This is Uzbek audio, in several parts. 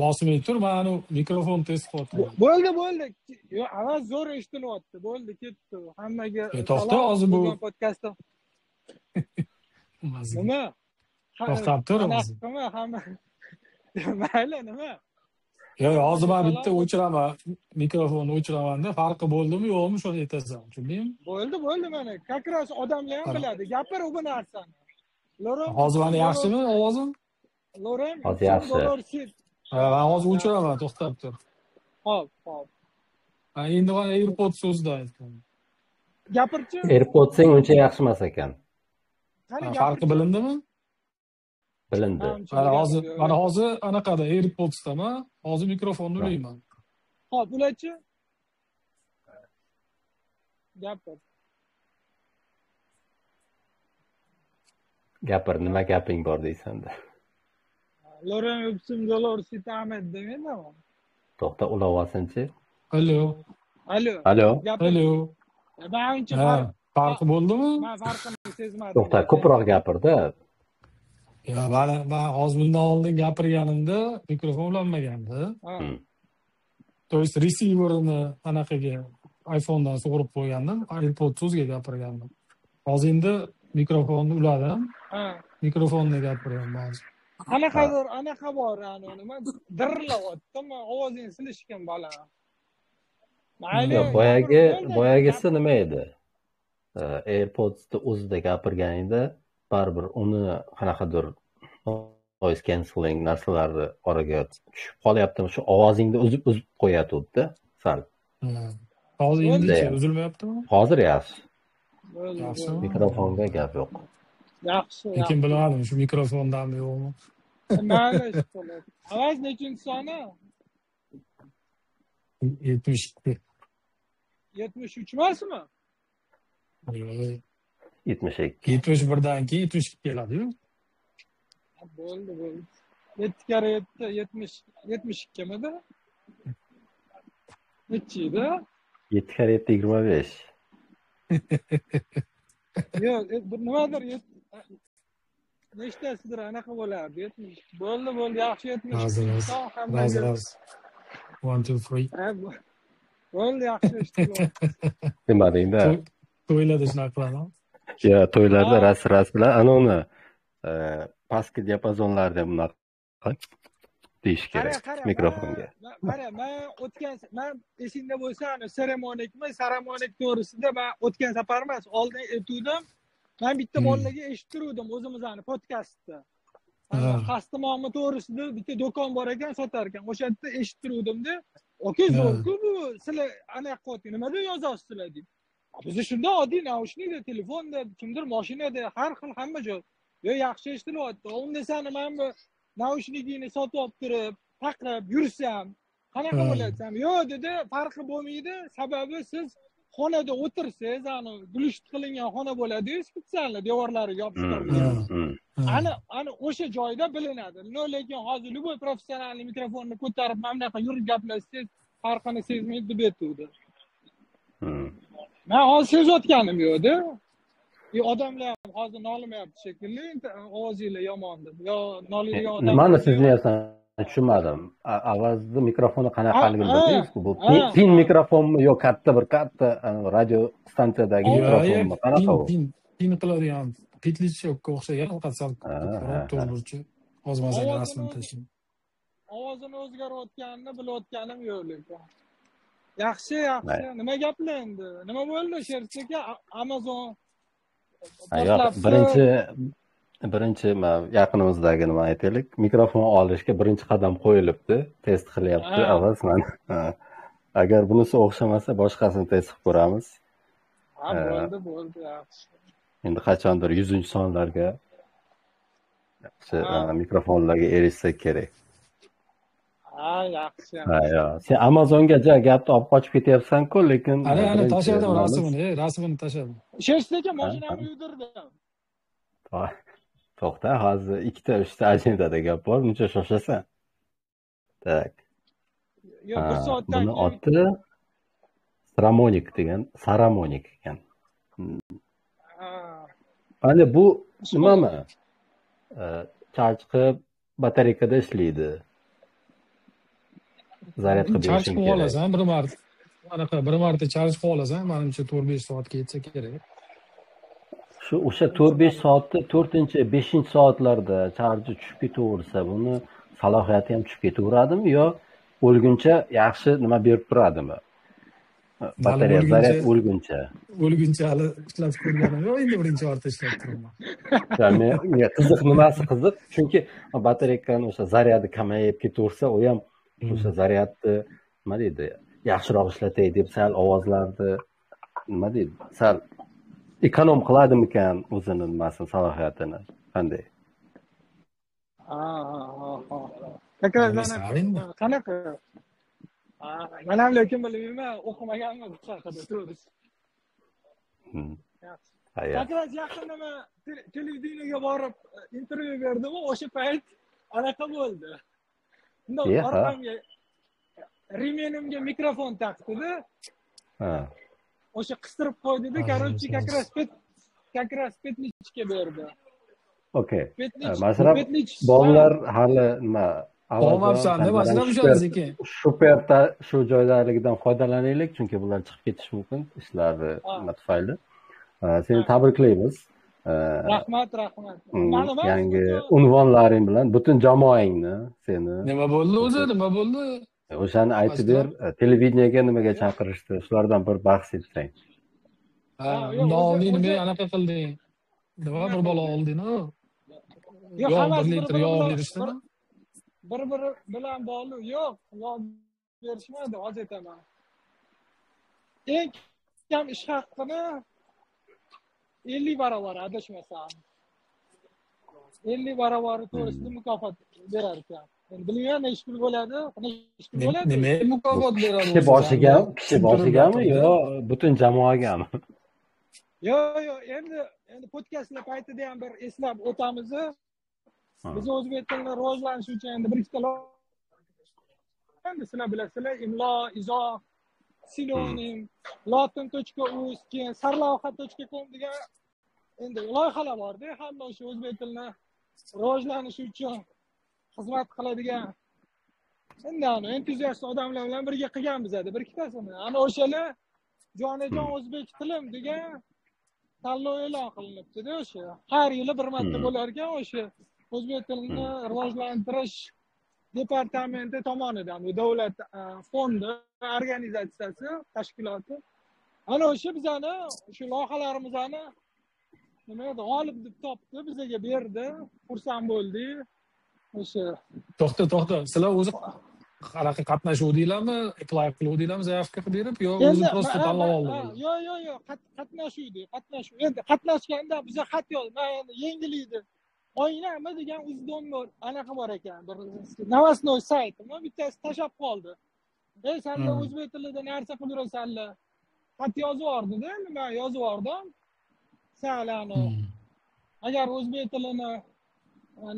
bosmay tur, mana mikrofon test qilyapman. Bo'ldi. Yo, avaz zo'r eshitilyapti. Bo'ldi, ketdi. Hammaga To'xta, hozir bu bugun podkastda. Nima? to'xtab tur hozir. Nima hamma? Mayli, nima? Yo'q, hozir men bitta o'chiraman, mikrofonni o'chiramanda, farqi bo'ldimi yo'qmi shuni aytasan, tushundingmi? Bo'ldi mana. Как раз odamlar ham biladi. Gapir bu narsani. Hozir mana yaxshimi ovozim? Loren, hozir yaxshi. Men hozir o'chiraman, to'xtab tur. Hop. Endi mana AirPods so'zda aytdim. Gapirchi. AirPods'ing uncha yaxshi emas ekan. Farqi bilindimi? Bilindi. Mana hozir anaqada AirPods'daman. Hozir mikrofonni ulayman. Hop, ulaychi. Gapir, nima gaping bor deysanda. Loren o'psim dolar sitamet demedimi? To'xta, ulayapsanchi. Allo. Farqi bo'ldimi? Men farqini sezmadim. To'xta, ko'proq gapirdi. Ya, men hozir bundan oldin gapirganimda mikrofon ulanmagandi. To есть receiverni anaqaga iPhone'dan sug'urib qo'ygandim, AirPods so'zga gapirgandim. Hozir endi mikrofonni uladim. Mikrofonni gapiryapman hozir. Anaqa bor, nima dirlayaptimi? Ovozing silishgan bola. Mayli. Boyagisi nima edi? AirPods'ni o'zida gapirganingda baribir uni qanaqadir noise cancelling narsalarni oraga tushib qolyaptimi? Shu ovozingni uzib qo'yatdi sal. Hozir endi uzilmayaptimi? Hozir yaxshi. Yaxshi. Mikrofonga gap yo'q. Yaxshi. Lekin bilmadim shu mikrofondanmi yo'qmi? Mayli. Ovoz nechinchi soni? 72. 73 emasmi? 72. 71dan keyin 72 keladi-yu. Bo'ldi. 7 kare 7 72 midi? Nechi edi? 7 kare 7 25. Yo'q, nimadir nechtasidir anaqa bo'lardi. 70. Bo'ldi, yaxshi 70. Hozir. 1 2 3. Bo'ldi, yaxshi eshitilyapti. Nimadingda? To'ylarda shunaqa qilaman. Ya, to'ylarda ras bilan anoni pastki diapazonlarda bunaqa deyish kerak mikrofonga. Qara, men esingda bo'lsa, saramonik to'g'risida men o'tgan safar emas, oldin aytdim. Men bitta bolalarga eshittirdim o'zimizni podkastda. Qasdimog'mi to'g'risida bitta do'kon bor ekan, sotar ekan. O'sha yerda eshittirdim-da. Okey, zo'rku bu. Sizlar anaqa qotdi, nimada yozasizlar deb. Biz shunda oddiy naushnikda, telefonda, kimdir mashinada, har xil hamma joy. Yo, yaxshi eshitilyapti. Unda seni men bu naushnikingni sotib olib turib, taqib yursam, qanaqa bo'lasan? Yo'q dedi, farqi bo'lmaydi. Sababi siz xonada o'tirsangiz, gulishit qilingan xona bo'ladi-yu, spitsalni devorlariga yopishtirilgan. Ana o'sha joyda bilinadi. Lekin hozir любой professional mikrofonni ko'tarib, mana bunaqa yurib gaplashsangiz, farqini sezmaydi deb aytdi. Men hozir sezayotganim yo'q-da. Odamlar ham hozir nolimayapti shekilli, ovozinglar yomon deb. Yo, noliydigan odam. Nimani sizlayapsan? Tushunmadim. Avvalgi mikrofoni qanaqaligini bildingizku? Bu pin mikrofonmi yo katta radio stansiyadagi mikrofonmi? Qanaqa u? Pin qiladigan petlichokka o'xshagan, qasal to'g'richi. Hozir rasmini tashlayman. Ovozini o'zgarayotganini bilayotganim yo'q lekin. Yaxshi. Nima gaplar endi? Nima bo'ldi Sherchaka? Amazon birinchi yaqinimizdagi nima aytaylik, mikrofon olishga birinchi qadam qo'yilibdi, test qilyapti avval mana. Agar bunisi o'xshamasa, boshqasini test qilib ko'ramiz. Bo'ldi, yaxshi. Endi qachondir 100-sonlarga yaxshi mikrofonlarga erishsak kerak. Yaxshi. Sen Amazonga gapni olib qochib ketyapsan-ku, lekin ana tashladim rasmini tashladim. Sheshtaga mashinamni yurdirdim. To'xta, hozir 2-3 ajendada gap bor, muncha shoshasan. Tak. Yo'q, bir soatdan keyin. Buni oti Saramonik ekan. Ana bu nimami? Charj qilib batareykada ishlaydi. zaryad qilib charj berishim qilib kerak. olasan bir marta. Anaqa bir marta charj qilib olasan, menimcha 4-5 soatga yetsa kerak. Shu o'sha 4-5 soatda 4-5 soatlarda charji tushib ketaversa, buni salohiyati ham tushib ketaveradimi yo o'lguncha yaxshi nima berib turadimi? Batareya zaryad o'lguncha. O'lguncha hali ishlab ko'rganim yo'q, endi birinchi marta ishlab turaman. Menga qiziq nimasi qiziq? Chunki batareykani o'sha zaryadi kamayib ketaversa, u ham o'sha zaryadni nima deydi, yaxshiroq ishlatay deb sal ovozlarni nima deydi, sal ekonom qiladimikan o'zini nimasini, salohiyatini qanday? Qanaqa? Men ham lekin bilmayman, o'qimaganman bu haqida to'g'risi. Sakraz yaqinda men televideniyega borib intervyu berdim, o'sha payt anaqa bo'ldi. Unda orqamga remenimga mikrofon taqdi-da. O'sha qistirib qo'ydi-da, короче, как раз petnichga berdi. Okay. Masalan, bolalar hali nima olmabsan-da, masalan sekin. Shu joydaligidan foydalanaylik, chunki bular chiqib ketishi mumkin ishlari nima tufayli. Seni tabriklaymiz. Rahmat. Yangi unvonlaring bilan butun jamoangni seni. Nima bo'ldi o'zi? Nima bo'ldi? O'shani aytib ber, televideniyaga nimaga chaqirishdi? Shulardan bir bahs etsang. Oldin nima anaqa qilding? Nima bir bola olding-ku? Yo'q, 1 litr yog' berishdimi? Bir-biri bilan bog'liq. Yo'q, yog' berishmadi, hozir aytaman. Eng kam ish haqini 50 barobar adashmasam. 50 barobar to'g'risida mukofot berar ekan. Endi bilmayman, necha pul bo'ladi? Nima mukofot beradi? Kishi boshigami yo butun jamoagami? Yo'q, endi podkastlar paytida ham bir eslab o'tamiz. Biz o'zbek tilini rivojlanishi uchun endi bir ikkita endi sizlar bilasizlar, imlo, izoh, sinonim, latin.uz, keyin sarlavha.com degan endi loyihalar bor-da, hamma o'sha o'zbek tilini rivojlanishi uchun xizmat qiladigan endi entuziast odamlar bilan birga qilganmiz-da, bir ikkitasini. Ana o'shalar jonajon o'zbek tilim degan tanlov e'lon qilinibdi-da, o'sha har yili bir marta bo'lar ekan, o'sha o'zbek tilini rivojlantirish departamenti tomonidan, bu davlat fondi organizatsiyasi, tashkiloti. Ana o'sha bizani shu loyihalarimizni nima edi, g'olib deb topdi, bizga berdi, xursand bo'ldik. O'sha to'xta, sizlar o'zi qanaqa qatnashuvdinglarmi, apply qiluvdinglarmi, zaявка qilib berib, yo o'zi просто tanlab oldinglar? Yo'q, qatnashuvdik. Endi qatnashganda bizga xat yozdi. Men endi yengil edi. Oynami degan uzdonbor anaqa bor ekan, bir Novostnoy saytimi, bittasi tashab qoldi. Senlar o'zbek tilida narsa qilib yurasanlar. Xat yozib yubordi-da, endi men yozib yubordim. Salani. Agar o'zbek tilini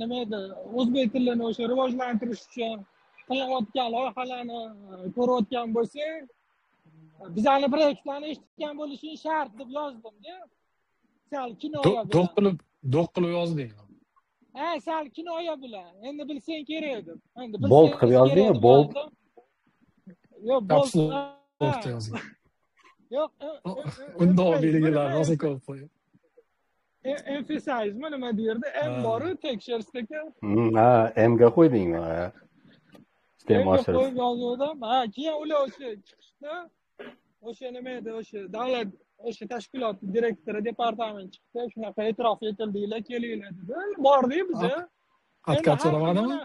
nima edi, o'zbek tilini o'sha rivojlantirish uchun qilayotgan loyihalarni ko'rayotgan bo'lsang, bizani proyektlarni eshitgan bo'lishing shart deb yozdim-da. Sal kinoya bilan. Do'q qilib yozding. Sal kinoya bilan. Endi bilsang kerak deb. Endi bold qilib yozdingmi? Bold. Yo'q, bold yozding. Yo'q, undoq belgilar rosa ko'p qo'yib. Emphasize nima derdi? M bor-ku tekshirishdagi. M ga qo'ydingmi? Qo'yib yozdim. Keyin ular o'sha chiqishdi. O'sha nima edi, o'sha davlat o'sha tashkilot direktori departament chiqdi, shunaqa e'tirof etildinglar, kelinglar dedi. Bordik biz. Atkat so'ramadimi?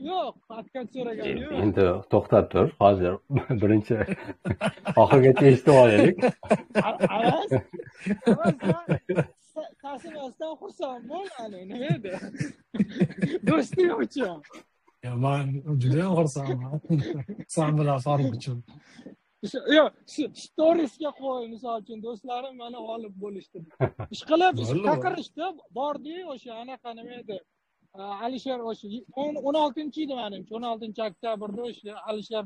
Yo'q, atkat so'ragan yo'q. Endi to'xtab tur, hozir birinchi oxirigacha eshitib olaylik. Tasmasdan xursand bo'lmadi, nima edi? Do'sting uchun. Men juda ham xursandman. Sen bilan farq uchun. Yo'q, storiesga qo'y, misol uchun do'stlarim meni g'olib bo'lishdi. Ishqilib chaqirishdi, bordik, o'sha anaqa nima edi? Alisher o'sha 16-ydi menimcha, 16-oktyabrda o'sha Alisher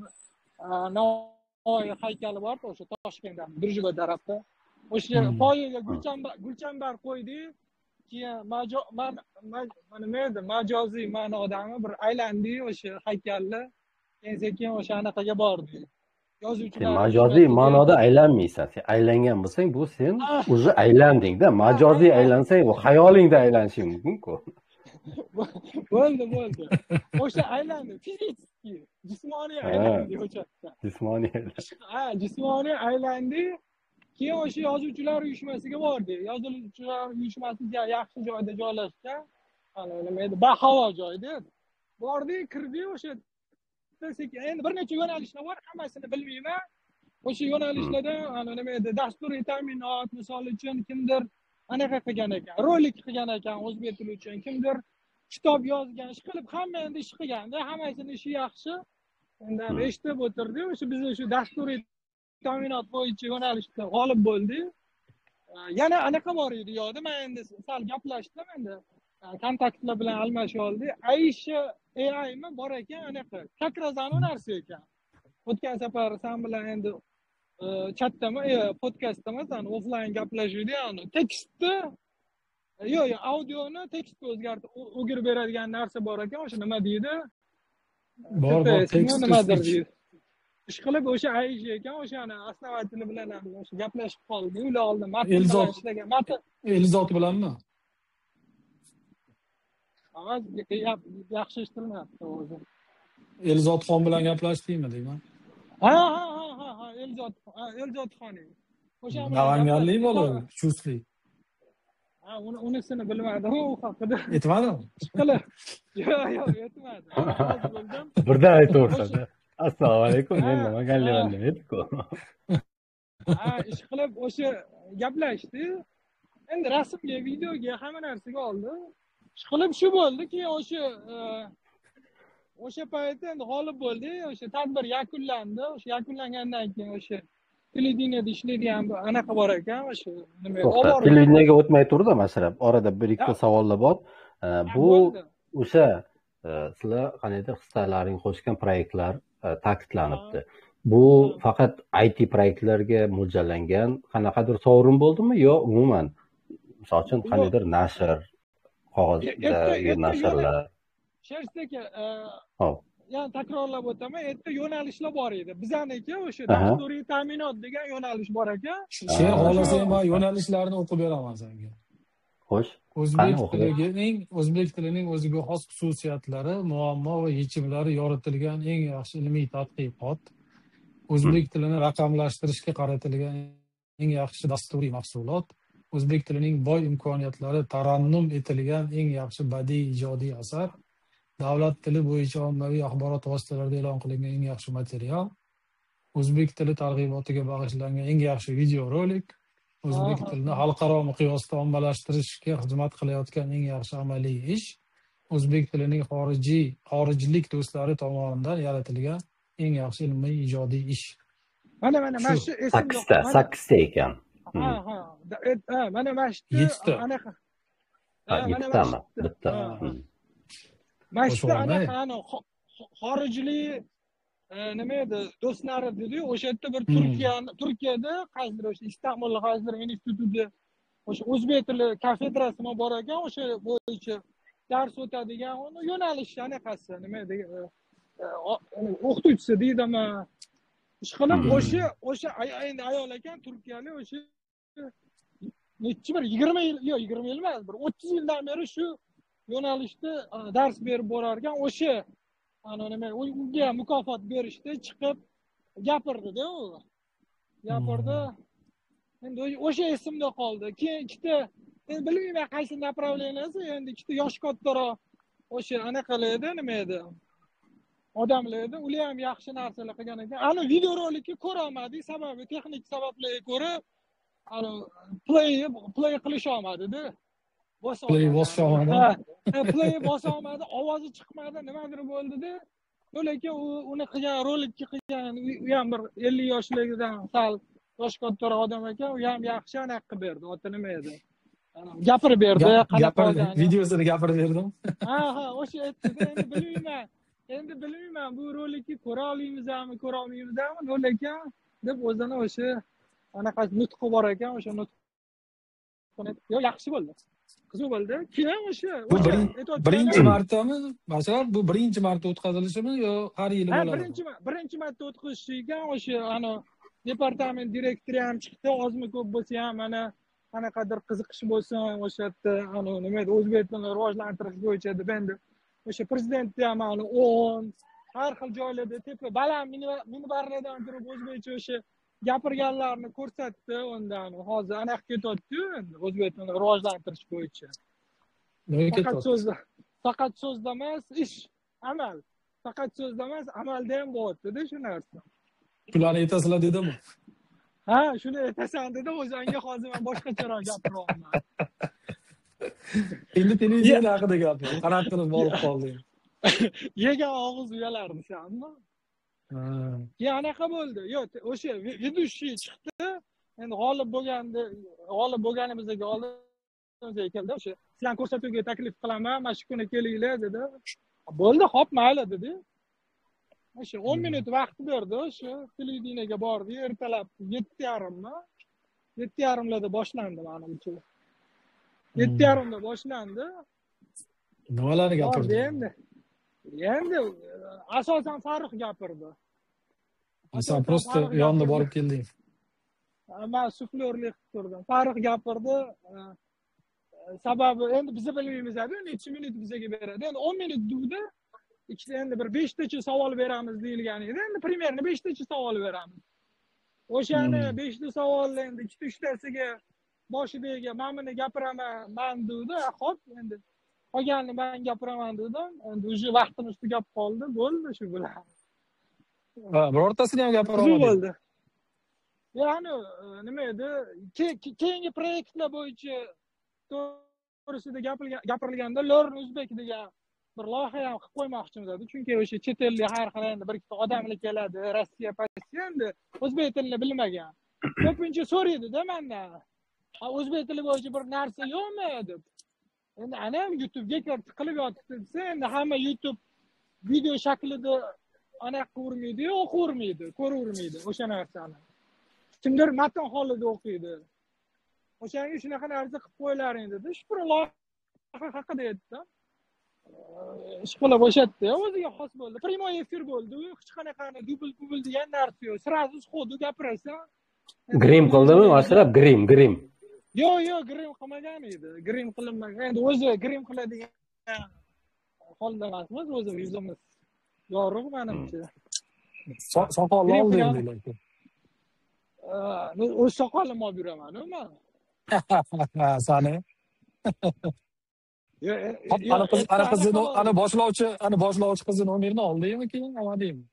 Navoiy haykali bor-ku, o'sha Toshkentda, Birjibay tarafda. O'sha poyiga gulchambar qo'ydik. Keyin mana nima edi, majoziy ma'nodami bir aylandik o'sha haykalni. sekin o'sha anaqaga bordi. Yozuvchilar majoziy ma'noda aylanmaysan. Sen aylangan bo'lsang, bu sen уже aylanding-da. Majoziy aylansang, bu xayolingda aylanishing mumkin-ku. bo'ldi. O'sha aylandi. Fizически, jismoniy aylandi o'sha. Jismoniy aylandi. Keyin o'sha yozuvchilar uyushmasiga bordi. Yozuvchilar uyushmasi yaxshi joyda joylashgan. Nima edi? Bahavo joyda. Bordi, kirdi o'sha. Endi bir necha yo'nalishlar bor, hammasini bilmayman. O'sha yo'nalishlarda nima edi? Dasturiy ta'minot, misol uchun kimdir anaqa qilgan ekan, rolik qilgan ekan o'zbek tili uchun, kimdir kitob yozgan, ish qilib, hamma endi ish qilganda, hammasini ishi yaxshi. Endi eshitib o'tirdi, o'sha biz o'sha dasturiy ta'minot bo'yicha yo'nalishda g'olib bo'ldik. Yana anaqa bor edi yo'qda, men endi sal gaplashdim endi. Kontaktlar bilan almashib oldik. Aisha AI'mi bor ekan, anaqa kakrazani narsa ekan. O'tgan safar sen bilan endi chatdami, podkastdami, sen offline gaplashuvdik, yani tekstni yo'q, audioni tekstga o'zgartirib o'girib beradigan narsa bor ekan, o'sha nima deydi? Bor, tekst nimadir deydi. Ish qilib o'sha Aisha ekan, o'shani основатель bilan ham o'sha gaplashib qoldik. Ular oldin matn bilan ishlagan. Elzot bilanmi? Yaxshi eshitmayapti o'zi. Elzotxon bilan gaplashdingmi deyman? Ha, Elzotxoning. O'sha Namanganlik bola, chustli. Unisini bilmadim, u haqida. Aytmadimi? Yo'q, aytmadim. Birdan aytaversa. Assalomu alaykum, men Namanganlikman deb. Ish qilib o'sha gaplashdi. Endi rasmga, videoga hamma narsaga oldi. Ish qilib shu bo'ldi, keyin o'sha paytda endi g'olib bo'ldi. O'sha tadbir yakunlandi. O'sha yakunlangandan keyin o'sha televideniyada ishlaydigan anaqa bor ekan, o'sha nima edi? Televideniyaga o'tmay turdi, masalan, orada bir ikkita savollar bor. Bu o'sha sizlar qanday hissalaring qo'shgan proyektlar ta'kidlanibdi. Bu faqat IT proyektlarga mo'ljallangan qanaqadir sovrin bo'ldimi yo umuman misol uchun qandaydir nashr, qog'ozdagi nashrlar? Shersdagi yani takrorlab o'taman, erta yo'nalishlar bor edi. Bizaniki o'sha dasturiy ta'minot degan yo'nalish bor ekan. Sen xohlasang men yo'nalishlarni o'qib beraman senga. Xo'sh. O'zbek tilining o'ziga xos xususiyatlari, muammo va yechimlari yoritilgan eng yaxshi ilmiy tadqiqot, o'zbek tilini raqamlashtirishga qaratilgan eng yaxshi dasturiy mahsulot, o'zbek tilining boy imkoniyatlari tarannum etilgan eng yaxshi badiiy ijodiy asar, davlat tili bo'yicha ommaviy axborot vositalarida e'lon qilingan eng yaxshi material, o'zbek tili targ'ibotiga bag'ishlangan eng yaxshi videorolik, o'zbek tilini xalqaro miqyosda ommalashtirishga xizmat qilayotgan eng yaxshi amaliy ish, o'zbek tilining xorijlik do'stlari tomonidan yaratilgan eng yaxshi ilmiy ijodiy ish. Mana shu sakkizta ekan. Mana shu anaqa. Bittami? Bitta. Mashhur anaqa xorijlik nima edi, do'stlari dedi-yu, o'sha yerda bir Turkiyada qaysidir o'sha Istanbul qaysidir institutida o'sha o'zbek tili kafedrasi bor ekan, o'sha bo'yicha dars o'tadigan yo'nalish anaqasi nima edi, o'qituvchisi deydimi, ish qilib o'sha endi ayol ekan, turkiyalik, o'sha nechi bir 20 yil, yo'q 20 yil emas, bir 30 yildan beri shu yo'nalishda dars berib borar ekan. O'sha nima, unga mukofot berishda chiqib gapirdi-da u. Gapirdi. Endi o'sha esimda qoldi. Keyin ikkita, men bilmayman qaysi направленияsi, endi ikkita yosh kattaroq o'sha anaqalarda nima edi? Odamlar edi, ular ham yaxshi narsalar qilgan ekan. Ana videorolikni ko'ra olmadik, sababi texnik sabablarga ko'ra play qilish olmadi-da. Play bosa olmadi, ovozi chiqmadi, nimadir bo'ldi-da. Lekin uni qilgan, rolikni qilgan, u ham bir 50 yoshligidan sal yosh kattaroq odam ekan, u ham yaxshi anaqa qilib berdi. Oti nima edi? Gapirib berdi, qanaqa qolgan. Videosini gapirib berdim. O'sha aytdi, endi bilmayman bu rolikni ko'ra olamizmi, ko'ra olmaymizmi, lekin deb o'zini o'sha anaqa nutqi bor ekan, o'sha nutqini yo'q, yaxshi bo'ldi. qiziq bo'ldi. Keyin o'sha Bu birinchi martami? Masalan, bu birinchi marta o'tkazilishimi yo har yili bo'ladi? Birinchi marta o'tkazish ekan, o'sha departament direktori ham chiqdi, ozmi ko'p bo'lsa ham qanaqadir qiziqish bo'lsin o'sha yerda nima edi, o'zbek tilini rivojlantirish bo'yicha deb endi o'sha prezidentni ham har xil joylarda tepa baland minbarlardan turib o'zbekcha o'sha gapirganlarni ko'rsatdi. Undan hozir anaqa ketyapti-yu, endi o'zbek tilini rivojlantirish bo'yicha. Faqat so'zda emas, ish, amal. Faqat so'zda emas, amalda ham bo'lyapti-da shu narsa. Shularni aytasizlar dedimi? Ha, shuni aytasan dedi, o'zingga hozir men boshqacharoq gapiryapman. Endi televizion haqida gapir. Qanaqa qilib borib qolding? Yegan og'iz uyalardi sanmi? Keyin anaqa bo'ldi. Yo'q, o'sha ведущий chiqdi. Endi g'olib bo'lganimizga oldimizga keldi. O'sha sizlarni ko'rsatuvga taklif qilaman, mana shu kuni kelinglar dedi. Bo'ldi, xo'p, mayli dedi. O'sha 10 minut vaqt berdi, o'sha televideniyega bordi, ertalab 7:30mi? 7:30larda boshlandi menimcha. 7:30da boshlandi. Nimalarni gapirdi? Endi asosan Farruh gapirdi. Sen просто yonida borib kelding. Men suflyorlik qilib turdim. Farruh gapirdi. Sababi endi biz bilmaymiz-ku, necha minut bizga beradi. Endi 10 minut degdi. Ikkita endi bir 5 tacha savol beramiz deyilgan edi. Endi примерно 5 tacha savol beramiz. O'shani 5 ta savolni endi 2-3tasiga boshidagiga men buni gapiraman dedi. Xo'p, endi qolganini men gapiraman dedim. Endi o'sha vaqtimiz tugab qoldi, bo'ldi shu bilan. Birortasini ham gapira olmadim. Bo'ldi. Ya'ni nima edi? Keyingi proyektlar bo'yicha to'g'risida gapirilganda Learn Uzbek degan bir loyiha ham qilib qo'ymoqchimiz edi. Chunki o'sha chet ellik har xil endi bir ikkita odamlar keladi, Rossiya pasiya endi o'zbek tilini bilmagan. Ko'pincha so'raydi-da mendan. O'zbek tili bo'yicha bir narsa yo'qmi deb. Endi ana YouTube'ga kirib tiqilib yotibdi. Endi hamma YouTube video shaklida ko'rmaydi, o'qirmaydi, ko'ravermaydi o'sha narsani. Kimdir matn holida o'qiydi. O'shanga shunaqa narsa qilib qo'ylaring dedi. Shu bir loyiha haqida aytdim. Ish qilib o'shatdi, o'ziga xos bo'ldi. Primoy efir bo'ldi. Hech qanaqa dubl degan narsa yo'q. Sirazu sxodu gapirasan. Grim qildimi? Mashrab grim. Yo'q, grim qilmagan edi. Grim qilinmagan. Endi o'zi grim qiladigan holda emasmiz, o'zi yuzimiz yorug' menimcha. Soqolni oldim lekin. O'z soqolimni olib yuraman-ku men. Sani. Ana boshlovchi qizi nomerini oldingmi keyin olmadingmi?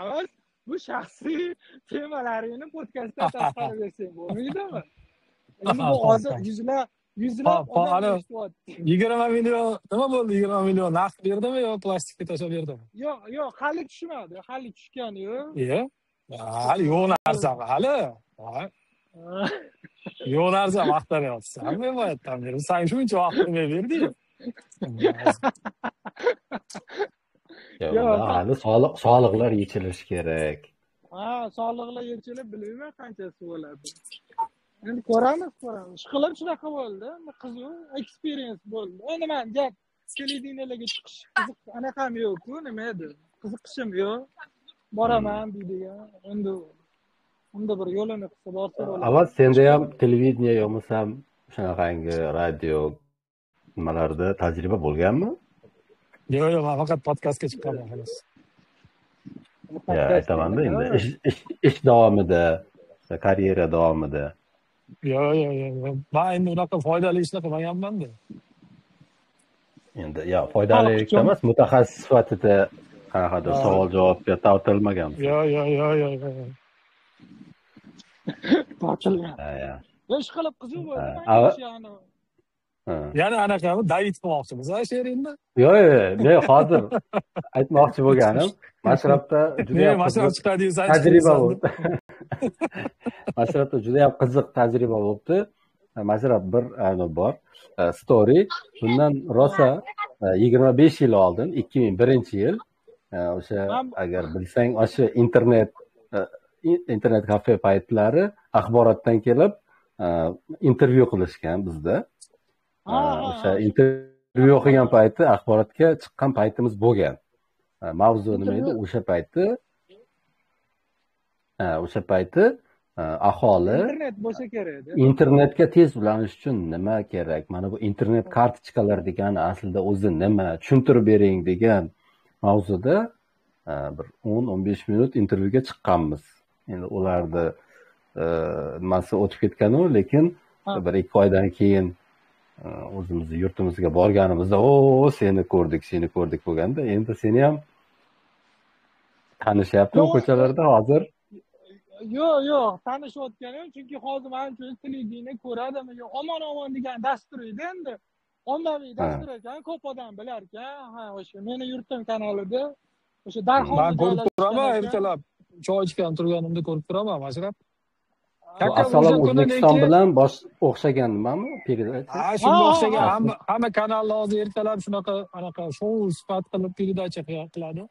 Avval bu shaxsiy temalaringni podkastda tashlab bersang bo'lmaydimi? Endi bu hozir yuzlab odam eshityapti. 20 million nima bo'ldi? 20 million naqd berdimi yo plastikka tashlab berdimi? Yo'q, hali tushmadi. Hali tushgani yo'q. Hali yo'q narsa hali. Yo'q narsa maqtanyapsan. Men bu yerdan berib, sen shuncha vaqtni berding. Yo'q, hali sog'liqlar yechilishi kerak. Sog'liqlar yechilib bilmayman qanchasi bo'ladi. Endi ko'ramiz. Ishqilib shunaqa bo'ldi. Qiziq experience bo'ldi. Endi men gap televideniyalarga chiqish qiziq anaqam yo'q-ku, nima edi? Qiziqishim yo'q. Boraman deydigan. Endi unda bir yo'lini qilsa borsa bo'ladi. Avval senda ham televideniya yo'qmasam shunaqangi radio nimalarda tajriba bo'lganmi? Yo'q, men faqat podkastga chiqqanim xolos. Aytaman-da endi ish davomida, karyera davomida. Yo'q. Men endi unaqa foydali ishni qilmaganman-da. Endi foydali emas, mutaxassis sifatida qanaqadir savol-javobga tortilmagan. Yo'q. Tortilgan. Ish qilib qiziq bo'ldi. Yana anaqami David qilmoqchimiz, she'ringni? Yo'q, men hozir aytmoqchi bo'lganim, Mashrabda juda ham tajriba bo'ldi. Mashrabda juda ham qiziq tajriba bo'ldi. Mashrab bir bor story. Bundan rosa 25 yil oldin, 2001-yil o'sha agar bilsang, o'sha internet kafe paytlari axborotdan kelib intervyu qilishgan bizda. O'sha ha. intervyu o'qigan payti axborotga chiqqan paytimiz bo'lgan. Mavzu nima edi? O'sha payti aholi internet bo'lsa kerak edi. internetga tez ulanish uchun nima kerak? Mana bu internet kartochkalar degani aslida o'zi nima? Tushuntirib bering degan mavzuda bir 10-15 minut intervyuga chiqqanmiz. Endi ularni nimasi o'tib ketganu, lekin bir 2 oydan keyin o'zimizni yurtimizga borganimizda seni ko'rdik bo'lganda, endi seni ham tanishyaptimi ko'chalarda hozir? Yo'q, tanishayotganim, chunki hozir men uchun televideniya ko'radimi, omon degan dastur edi endi. Ommaviy dastur ekan, ko'p odam bilar ekan. O'sha meni yurtim kanalida o'sha darhol men ko'rib turaman, ertalab choy ichgan turganimda ko'rib turaman, Mashrab. Assalom O'zbekiston bilan o'xshagan nimami? Shunga o'xshagan hamma kanallar hozir ertalab anaqa shou sifat qilib передача qiladi.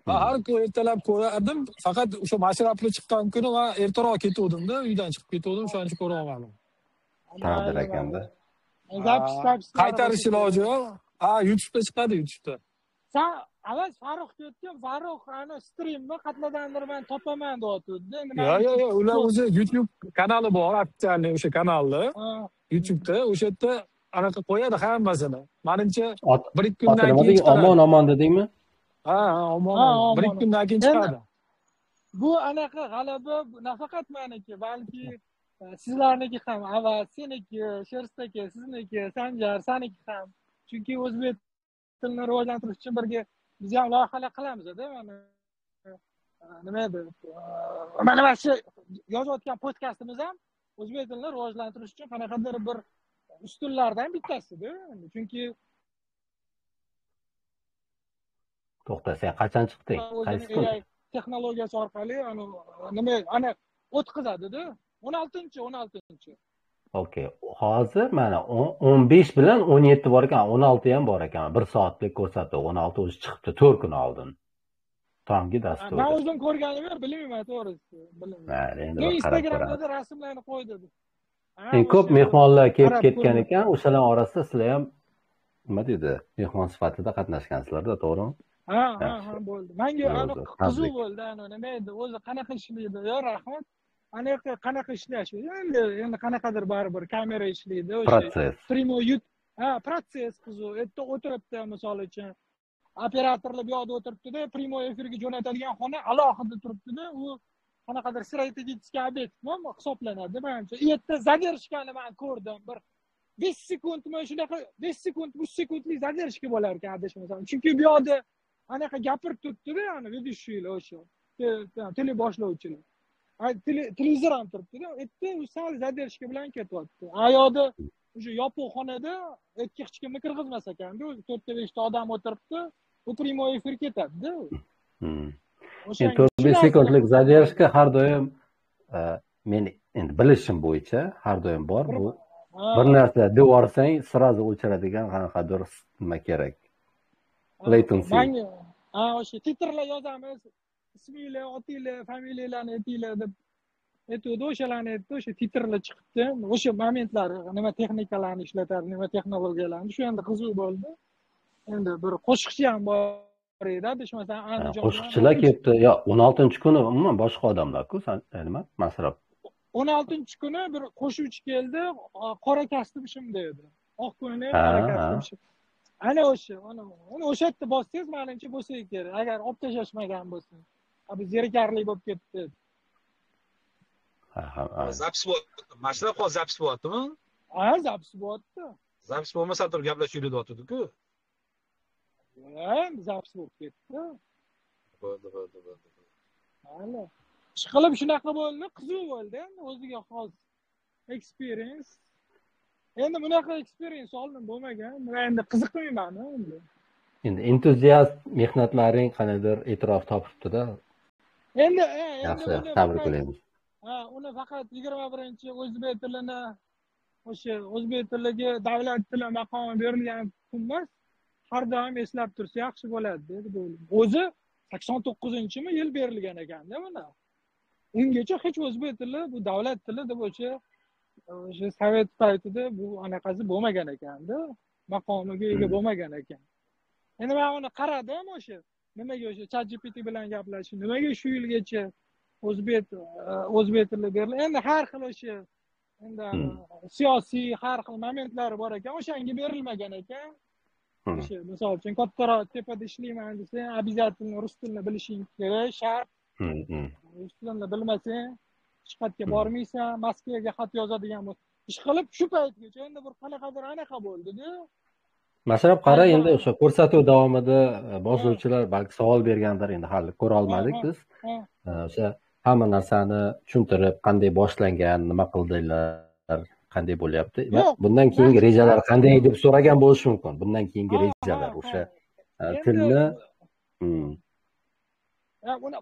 Va har kun ertalab ko'rardim, faqat o'sha Mashrabga chiqqan kuni men ertaroq ketuvdim-da, uydan chiqib ketuvdim, shuning uchun ko'ra olmadim. Taqdir ekanda. Qaytarish iloji yo'q. YouTube'da chiqadi, YouTube'da. Sen avval Farruxga aytgan, Farruh ana streamni qatladandir men topaman deyotdi. Yo'q, ular o'zi YouTube kanali bor, ofitsialniy o'sha kanalda. YouTube'da o'sha yerda anaqa qo'yadi hammasini. Menimcha 1-2 kundan keyin chiqadi. Omon dedingmi? Omon. 1-2 kundan keyin chiqadi. Bu anaqa g'alaba nafaqat meniki, balki sizlarniki ham, avval seniki, Sherstaki, sizniki, Sanjar, saniki ham. Chunki o'zbek tilni rivojlantirish uchun birga biz ham loyihalar qilamiz-da, nima edi? Mana shu yozayotgan podkastimiz ham o'zbek tilini rivojlantirish uchun qanaqadir bir ustunlardan bittasi-da. Chunki to'xta, sen qachon chiqding? Qaysi kun? Texnologiyasi orqali ana o'tkazadi-da. 16. Okay. Hozir mana 15 bilan 17 bor ekan, 16 ham bor ekan. 1 soatlik ko'rsatuv, 16 o'zi chiqibdi 4 kun oldin. Tonggi dastur. Men o'zim ko'rganim yo'q, bilmayman to'g'risi. Bilmayman. Endi Instagramda rasmlarni qo'ydi. Ko'p mehmonlar kelib ketgan ekan, o'shalar orasida sizlar ham nima deydi? Mehmon sifatida qatnashgansizlar-da, to'g'rimi? Ha, bo'ldi. Menga qiziq bo'ldi, nima edi? O'zi qanaqa ishlaydi? Yo, rahmat. Qanaqa ishlash? Endi qanaqadir baribir kamera ishlaydi, o'sha primoy protsess qiziq. Yerda o'tiribdi, misol uchun operatorlar bu yoqda o'tiribdi-da, primoy efirga jo'natadigan xona alohida turibdi-da, u qanaqadir strategik obyektmi hisoblanadi menimcha. U yerda zadershkani men ko'rdim. Bir 5 sekundmi shunaqa 5 sekund, 3 sekundlik zadershka bo'lar ekan adashmasam. Chunki bu yoqda anaqa gapirib turibdi-da, yani vedущийlar o'sha. Teleboshlovchilar. Televizor ham turibdi-da, yerda u sal zadershka bilan ketyapti. Ayoqda o'sha yopiq xonada yerga hech kimni kirgizmas ekan-da, o'zi 4-5 ta odam o'tiribdi, u primoy efir ketadi-da. O'sha 4-5 sekundlik zadershka har doim men endi bilishim bo'yicha har doim bor. Bu bir narsa deb yuborsang, sразу o'chiradigan qanaqadir nima kerak. Latency. O'sha titrlar yozamiz. Isminglar, otinglar, familiyalarni aytinglar deb aytdi, o'shalarni aytdi, o'sha titrlar chiqibdi. O'sha momentlar nima texnikalarni ishlatadi, nima texnologiyalarni, shu endi qiziq bo'ldi. Endi bir qo'shiqchi ham bor edi, adashmasam Andijonda. Qo'shiqchilar kelibdi. Yo, 16-kuni umuman boshqa odamlar-ku, nima? Masraf. 16-kuni bir qo'shuvchi keldi, qora kostyum dedi. Oq ko'ylak, qora kostyum. Ana o'sha, uni o'sha yerda bossangiz, menimcha bo'lsa kerak. Agar olib tashlashmagan bo'lsa. Biz zerikarli bo'lib ketdi. Zapis Mashrab hozir zapis bo'lyaptimi? Zapis bo'lyapti. Zapis bo'lmasa turib gaplashib yurdi-ku. Zapis bo'lib ketdi. Bo'ldi. Mana. Ishqilib shunaqa bo'ldi, qiziq bo'ldi, endi o'ziga xos experience. Endi bunaqa experience oldin bo'lmagan. Men endi qiziqmayman endi. Endi entuziast mehnatlaring qanaqadir e'tirof topibdi-da. Endi tabriklaymiz. Uni faqat 21-o'zbek tilini o'sha o'zbek tiliga davlat tili maqomi berilgan kun emas, har doim eslab tursa yaxshi bo'ladi deb o'ylayman. O'zi 89-yil berilgan ekan-da buni. Ungacha hech o'zbek tili bu davlat tili deb o'sha o'sha sovet paytida bu anaqasi bo'lmagan ekanda, maqomiga ega bo'lmagan ekan. Endi men uni qaradim o'sha nimaga o'sha ChatGPT bilan gaplashish, nimaga shu yilgacha o'zbek tilida beriladi. Endi har xil o'sha endi siyosiy har xil momentlari bor ekan, o'shanga berilmagan ekan. O'sha misol uchun kattaroq tepada ishlayman desang, обязательно rus tilini bilishing kerak, shart. Rus tilini bilmasang, hech qayerga bormaysan, Moskvaga xat yozadigan bo'lsa. Ish qilib shu paytgacha endi bir qanaqadir anaqa bo'ldi-da. Mashrab qara, endi o'sha ko'rsatuv davomida boshlovchilar balki savol bergandir, endi hali ko'ra olmadik biz. O'sha hamma narsani tushuntirib, qanday boshlangan, nima qildilar, qanday bo'lyapti va bundan keyingi rejalar qanday deb so'ragan bo'lishi mumkin. Bundan keyingi rejalar o'sha tilni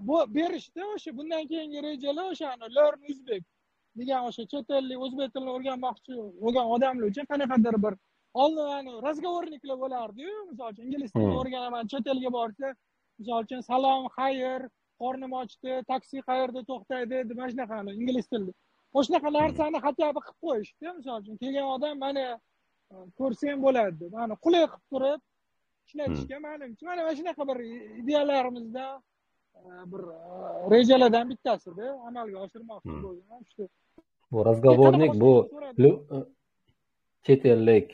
bu berishdi o'sha bundan keyingi rejalar o'shani learn uzbek degan o'sha chet ellik o'zbek tilini o'rganmoqchi bo'lgan odamlar uchun qanaqadir bir oldin razgovorniklar bo'lardi-yu, misol uchun ingliz tilini o'rganaman, chet elga borsa, misol uchun salom, xayr, qornim ochdi, taksi qayerda to'xtaydi deb mana shunaqani ingliz tilida. O'shanaqa narsani hatto qilib qo'yishdi, misol uchun kelgan odam mana ko'rsang bo'ladi deb, mana qulay qilib turib ishlatishga ma'lumki, mana shunaqa bir ideyalarimizda bir rejalardan bittasida amalga oshirmoqchi bo'lgan shu. Bu razgovornik bu chet ellik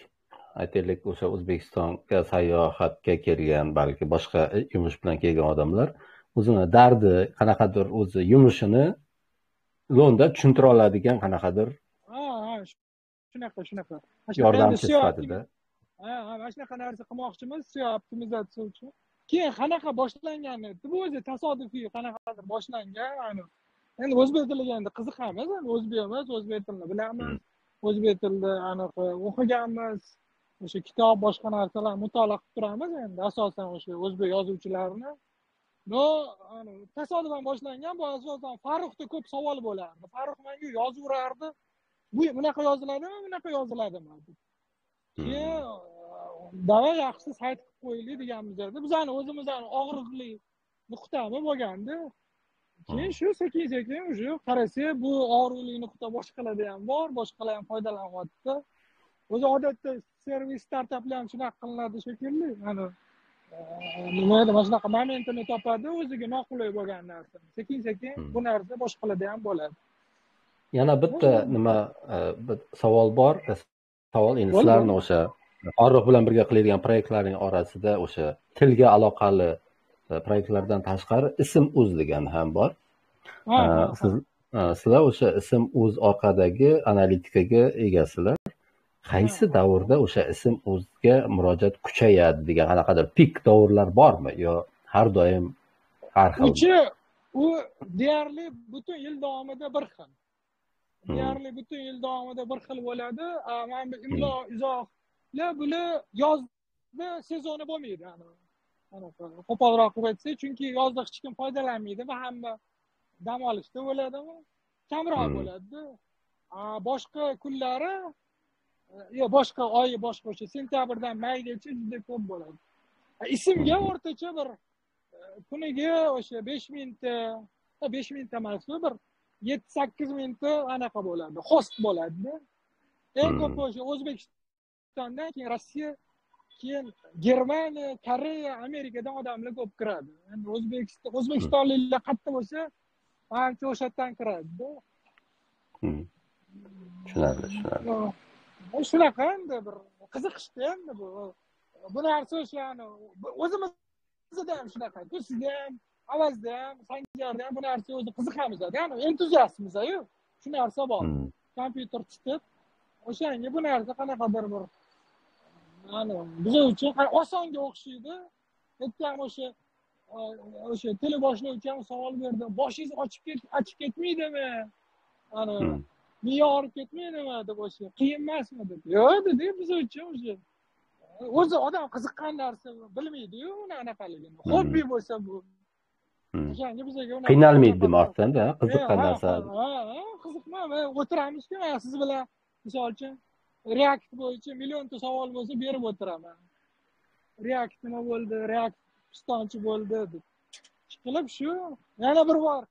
aytaylik o'sha O'zbekistonga sayohatga kelgan, balki boshqa yumush bilan kelgan odamlar o'zini dardi, qanaqadir o'zi yumushini lo'nda tushuntira oladigan qanaqadir shunaqa yordamchi sifatida mana shunaqa narsa qilmoqchimiz, SEO optimizatsiya uchun. Keyin qanaqa boshlangani, bu o'zi tasodifiy qanaqadir boshlangan. Endi o'zbek tiliga endi qiziqamiz, endi o'zbekmiz, o'zbek tilini bilamiz, o'zbek tilida anaqa o'qiganmiz, o'sha kitob, boshqa narsalar mutolaa qilib turamiz. Endi asosan o'sha o'zbek yozuvchilarini tasodifan boshlangan. Bu asosan Farruxda ko'p savol bo'lardi. Farrux menga yozaverardi. Bu bunaqa yoziladimi, bunaqa yoziladimi? Keyin davay yaxshisi sayt qilib qo'yaylik deganmiz edi. Bizani o'zimizni og'riqli nuqtami bo'lganda. Keyin shu sekin-sekin o'sha qarasa, bu og'riqli nuqta boshqalarda ham bor, boshqalar ham foydalanyapti. O'zi odatda servis startaplar ham shunaqa qilinadi shekilli. Nima edi, mana shunaqa momentini topadi, o'ziga noqulay bo'lgan narsa. Sekin-sekin bu narsa boshqalarda ham bo'ladi. Yana bitta nima bir savol bor. Savol endi sizlarning o'sha Farruh bilan birga qiladigan proyektlarning orasida o'sha tilga aloqali proyektlardan tashqari ism.uz degan ham bor. Sizlar o'sha ism.uz orqadagi analitikaga egasizlar. Qaysi davrda o'sha ism.uzga murojaat kuchayadi degan qanaqadir pik davrlar bormi yo har doim har xil? U deyarli butun yil davomida bir xil. Deyarli butun yil davomida bir xil bo'ladi. Mana bu imlo izohlar bular yozda sezoni bo'lmaydi. Qo'polroq qilib aytsak, chunki yozda hech kim foydalanmaydi va hamma dam olishda bo'ladimi? Kamroq bo'ladi. Boshqa kunlari boshqa oy, boshqa o'sha sentyabrdan maygacha juda ko'p bo'ladi. Ismga o'rtacha bir kuniga o'sha 5000 ta, 5000 ta emas, bir 7-8 mingta anaqa bo'ladi, host bo'ladi. Eng ko'p o'sha O'zbekistondan keyin Rossiya, keyin Germaniya, Koreya, Amerikadan odamlar ko'p kiradi. Endi O'zbekistonliklar qayerda bo'lsa, ancha o'shadan kiradi. Tushunarli. Shunaqa endi bir qiziqishda endi bu narsa o'shani o'zimizda ham shunaqa, sizda ham, Avazda ham, Sanjarda ham bu narsa o'zi qiziqamiz, ya'ni entuziastmiz-ku. Shu narsa bor. Kompyuter titib, o'shanga bu narsa qanaqadir bir biz uchun osonga o'xshaydi. Aytgan o'sha tili boshlovchi ham savol berdi. Boshingiz ochib ketmaydimi? Miya og'rib ketmaydimi deb o'sha qiyin emasmi deb. Yo'q dedi, biz uchun o'zi odam qiziqqan narsa bilmaydi-yu, uni anaqaligini. Hobbi bo'lsa bu. Qiynalmaydi ortda, qiziqqan narsa. Qiziqmayman, o'tiramizku, siz bilan misol uchun React bo'yicha millionta savol bo'lsa berib o'tiraman. React nima bo'ldi, React pistonchi bo'ldi deb. Qilib shu, yana bir bor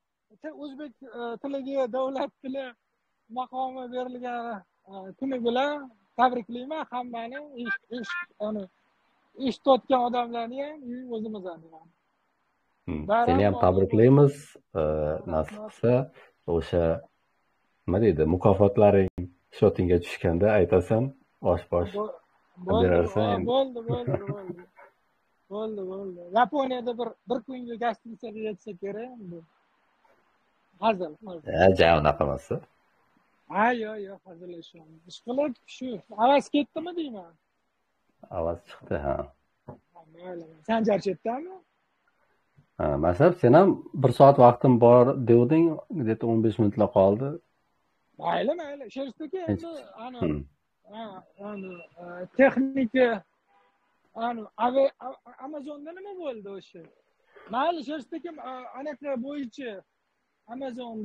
o'zbek tiliga davlat tili maqomi berilgan kuni bilan tabriklayman hammani eshitayotgan odamlarni ham o'zimizni ham. Seni ham tabriklaymiz. Nasib qilsa o'sha nima deydi, mukofotlaring shotingga tushganda aytasan, osh-posh berarsan endi. Bo'ldi. Yaponiyada bir kunga gastritsaga yetsa kerak endi. Hazil. Ja, unaqa emas. Yo'q, hazillashamiz. Ishqilib shu avaz ketdimi deyman. Avaz chiqdi, ha. Mayli. Sen charchetdami? Masalan, sen ham 1 soat vaqtim bor devding, где-то 15 minutlar qoldi. Mayli. Shersdagi endi texnika Amazonda nima bo'ldi o'sha? Mayli, shersdagi anaqa bo'yicha Amazon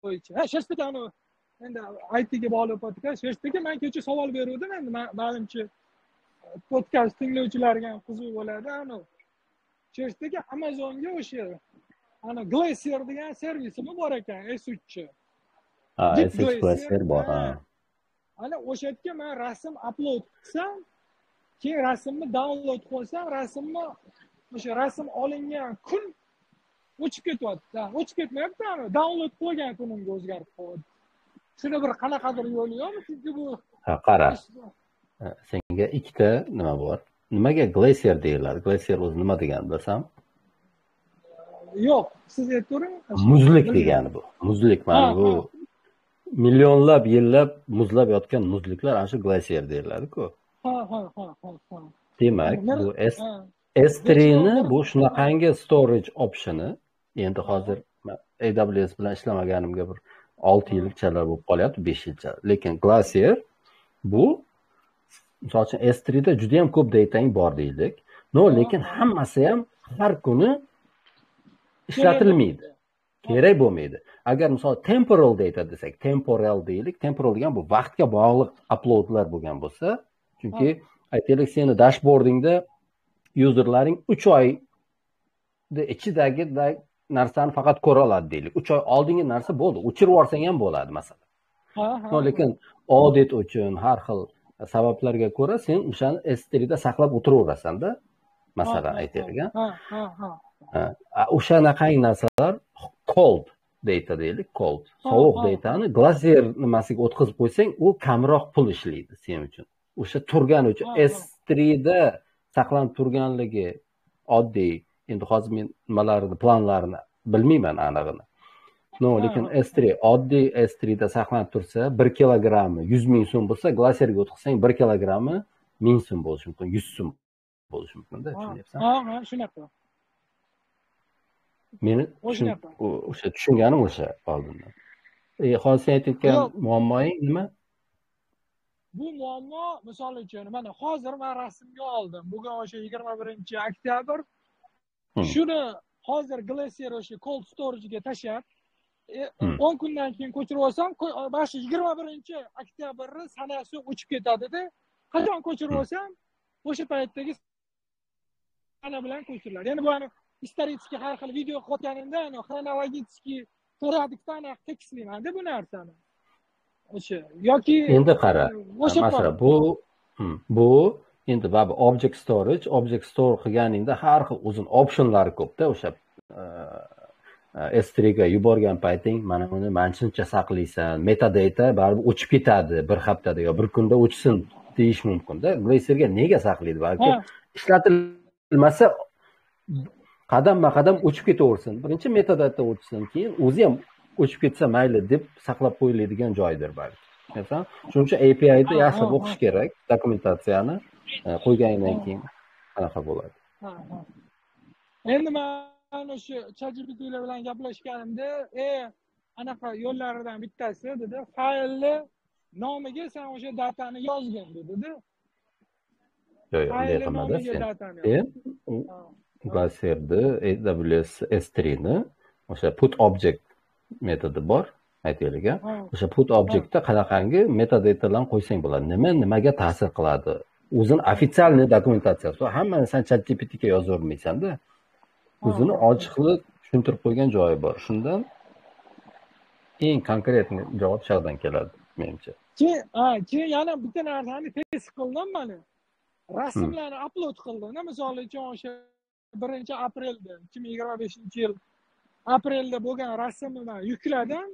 bo'yicha. Shersdagi endi ITga bog'liq podkast. Shersdagi men kecha savol beruvdim endi ma'lumcha podkast tinglovchilarga ham qiziq bo'ladi. Shersdagi Amazonga o'sha Glacier degan servisimi bor ekan, S3. S3 Glacier bor, ha. O'sha yerga men rasm upload qilsam, keyin rasmni download qilsam, rasmni o'sha rasm olingan kun o'chib ketyapti. O'chib ketmayapti, download qilgan kunimga o'zgarib qoldi. Shuni bir qanaqadir yo'li yo'qmi? Chunki bu qara. Senga ikkita nima bor? Nimaga Glacier deyiladi? Glacier o'zi nima degani bilsam? Yo'q, siz aytavering. Muzlik degani bu. Muzlik mana bu millionlab yillab muzlab yotgan muzliklar ana shu glacier deyiladi-ku. Demak, bu S3 ni bu shunaqangi storage optioni. Endi hozir AWS bilan ishlamaganimga bir 6 yilchalar bo'lib qolyapti, 5 yilcha. Lekin Glacier bu misol uchun S3 da juda ham ko'p datang bor deylik. Lekin hammasi ham har kuni ishlatilmaydi. Kerak bo'lmaydi. Agar misol temporal data desak, temporal deylik. Temporal degan bu vaqtga bog'liq uploadlar bo'lgan bo'lsa, chunki aytaylik seni dashbordingda userlaring 3 oy ichidagi narsani faqat ko'ra oladi deylik. 3 oy oldingi narsa bo'ldi. O'chirib yuborsang ham bo'ladi masalan. Lekin audit uchun har xil sabablarga ko'ra sen o'shani S3 da saqlab o'tiraverasan-da. Masalan aytaylik. O'shanaqangi narsalar cold data deylik, cold. Sovuq datani Glacier nimasiga o'tkazib qo'ysang, u kamroq pul ishlaydi sen uchun. O'sha turgani uchun S3 da saqlanib turganligi oddiy. Endi hozir men nimalarni, planlarini bilmayman anig'ini. Lekin S3 oddiy S3 da saqlanib tursa, 1 kilogrammi 100 ming so'm bo'lsa, Glacierga o'tkazsang 1 kilogrammi 1000 so'm bo'lishi mumkin, 100 so'm bo'lishi mumkin-da, tushunyapsan? Shunaqa. Meni o'sha tushunganim o'sha oldindan. Hozir sen aytayotgan muammoing nima? Bu muammo misol uchun mana hozir men rasmga oldim. Bugun o'sha 21-oktyabr. Shuni hozir Glacier o'sha cold storage'ga tashab, 10 kundan keyin ko'chirib olsam, mana shu 21-oktyabrni sanasi o'chib ketadi-da. Qachon ko'chirib olsam, o'sha paytdagi sana bilan ko'chiriladi. Ya'ni bu исторически har xil video qotganimda, xronologически to'radikdan tekislayman-da bu narsani. O'sha yoki endi qara. Masalan, bu endi babu object store qilganingda har xil o'zin optionlari ko'p-da, o'sha S3 ga yuborgan payting mana buni shuncha saqlaysan, metadata baribir o'chib ketadi bir haftada yo bir kunda o'chsin deyish mumkin-da. Glacierga nega saqlaydi? Balki ishlatilmasa qadam-qadam o'chib ketaversin. Birinchi metadata o'chsin, keyin o'zi ham o'chib ketsa mayli deb saqlab qo'yiladigan joydir balki. Masalan, shuning uchun API da yaxshilab o'qish kerak, dokumentatsiyani qo'ygandan keyin qanaqa bo'ladi. Endi men o'sha ChatGPT bilan gaplashganimda, anaqa yo'llaridan bittasi dedi, faylni nomiga sen o'sha datani yozgin dedi-da. Yo'q, deyapman-da sen. Glacier'da AWS S3 ni o'sha put object metodi bor, aytaylik. O'sha put objectda qanaqangi metadatalarni qo'ysang bo'ladi. Nimaga ta'sir qiladi? O'zini ofitsialniy dokumentatsiyasi. Hammani sen ChatGPT ga yozavermaysan-da. O'zini ochiqlik tushuntirib qo'ygan joyi bor. Shundan eng konkret javob shardan keladi, menimcha. keyin yana bitta narsani test qildim mana. Rasmlarni upload qildim. Misol uchun o'sha 1-aprelda 2025-yil aprelda bo'lgan rasmni yukladim.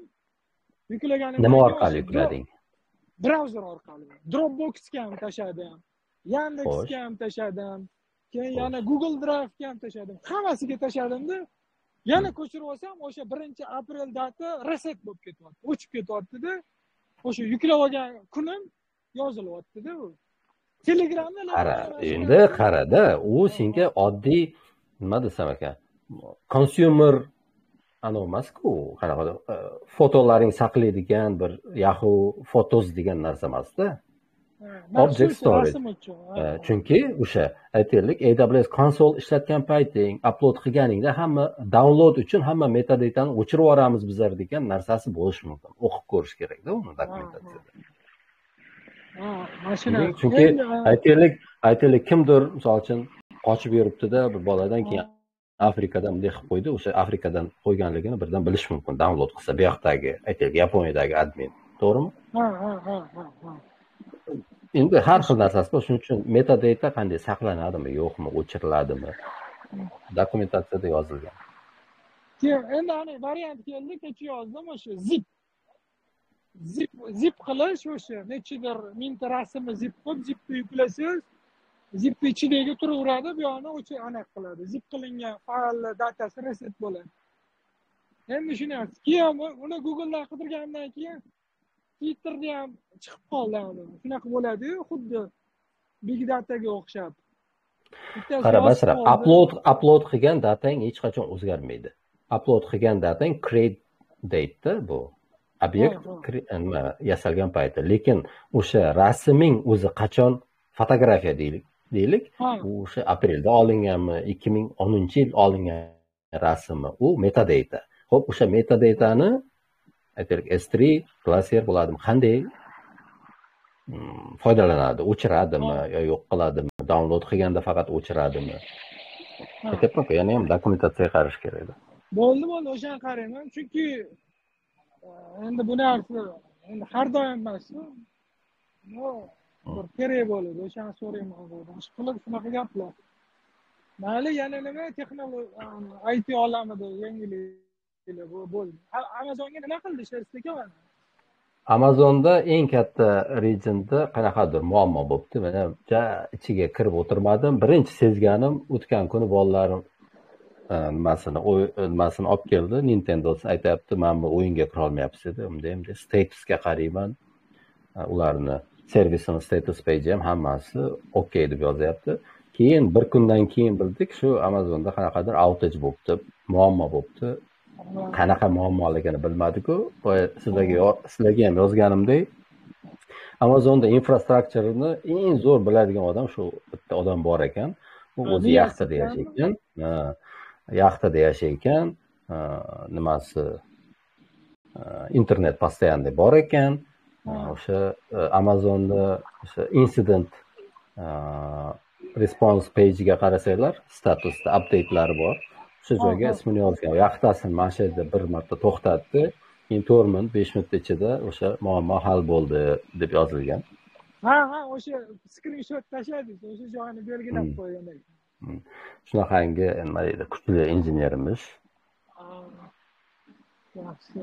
Yuklaganimdan nima keyin orqali yuklading? brauzer orqali. Dropboxga ham tashladim. Yandexga ham tashladim. Keyin yana Google Drive'ga ham tashladim. Hammasiga tashladimda yana ko'chirib olsam o'sha 1-aprel data reset bo'lib ketyapti. O'chib ketyapti-da. O'sha yuklab olgan kunim yozilyapti-da u. Telegramda endi qarada, u senga oddiy nima desam ekan, consumer emas-ku, qanaqa fotolaring saqlaydigan bir Yahoo Photos degan narsa emas-da. Object storage. Chunki o'sha aytaylik AWS console ishlatgan payting, upload qilganingda hamma download uchun hamma metadatani o'chirib yuboramiz bizlar degan narsasi bo'lishi mumkin. O'qib ko'rish kerak-da uni dokumentatsiyada. Chunki aytaylik kimdir misol uchun qochib yuribdi-da, bir boladan keyin Afrikadan bunday qilib qo'ydi, o'sha Afrikadan qo'yganligini birdan bilish mumkin, download qilsa bu yoqdagi, aytaylik Yaponiyadagi admin, to'g'rimi? Endi har xil narsasi bor, shuning uchun metadata qanday saqlanadimi, yo'qmi, o'chiriladimi? Dokumentatsiyada yozilgan. Endi ana variant keldi, kecha yozdim o'sha zip qilish o'sha nechidir mingta rasmni zip qilib, zipni yuklasiz, zipni ichidagi turaveradi, bu yoqni o'chi aniq qiladi. Zip qilingan fayllar datasi reset bo'ladi. Endi shuni keyin uni Google'dan qidirganimdan keyin Twitterda ham chiqib qoldi uni. Shunaqa bo'ladi-yu, xuddi Big Dataga o'xshab. Qara, masalan, upload qilgan datang hech qachon o'zgarmaydi. Upload qilgan datang create date bu. Obyekt yasalgan payti. Lekin o'sha rasming o'zi qachon fotografiya deylik, o'sha aprelda olinganmi, 2010-yil olingan rasmi, u metadata. Xo'p, o'sha metadatani aytaylik S3 Glacier bo'ladimi? Qanday foydalanadi? O'chiradimi yo yo'q qiladimi? Download qilganda faqat o'chiradimi? Aytayapman-ku, yana ham dokumentatsiyaga qarash kerak. Bo'ldi, o'shani qarayman. Chunki endi bu narsa endi har doim emas-ku. Bir kerak bo'ladi, o'shani so'rayman. Qilib shunaqa gaplar. Mayli, yana nima texnologiya IT olamida yangilik bo'ldi. Amazonga nima qildi ishlasizlar? Amazonda eng katta regionda qanaqadir muammo bo'libdi. Mana ichiga kirib o'tirmadim. Birinchi sezganim o'tgan kuni bolalarim nimasini olib keldi. Nintendo aytayapti, "Men bu o'yinga kira olmayapsiz" dedi. Unda statusga qarayman. Ularni servisini status page ham hammasi okey deb yozyapti. Keyin bir kundan keyin bildik, shu Amazonda qanaqadir outage bo'libdi, muammo bo'libdi. Qanaqa muammoligini bilmadik-ku. Sizlarga ham yozganimdek, Amazonda infrastrukturini eng zo'r biladigan odam shu bitta odam bor ekan. U o'zi yaxtada yashaykan. Yaxtada yashaykan, nimasi internet постоянно bor ekan. O'sha Amazonda o'sha incident response page'iga qarasanglar, statusda update'lari bor. O'sha joyga ismini yozgan. Yaxtasini mana shu yerda bir marta to'xtatdi. Keyin 4 minut, 5 minut ichida o'sha muammo hal bo'ldi deb yozilgan. O'sha screenshot tashladingiz, o'sha joyini belgilab qo'ygan ekan. Shunaqangi nima deydi, kuchli injenerimiz.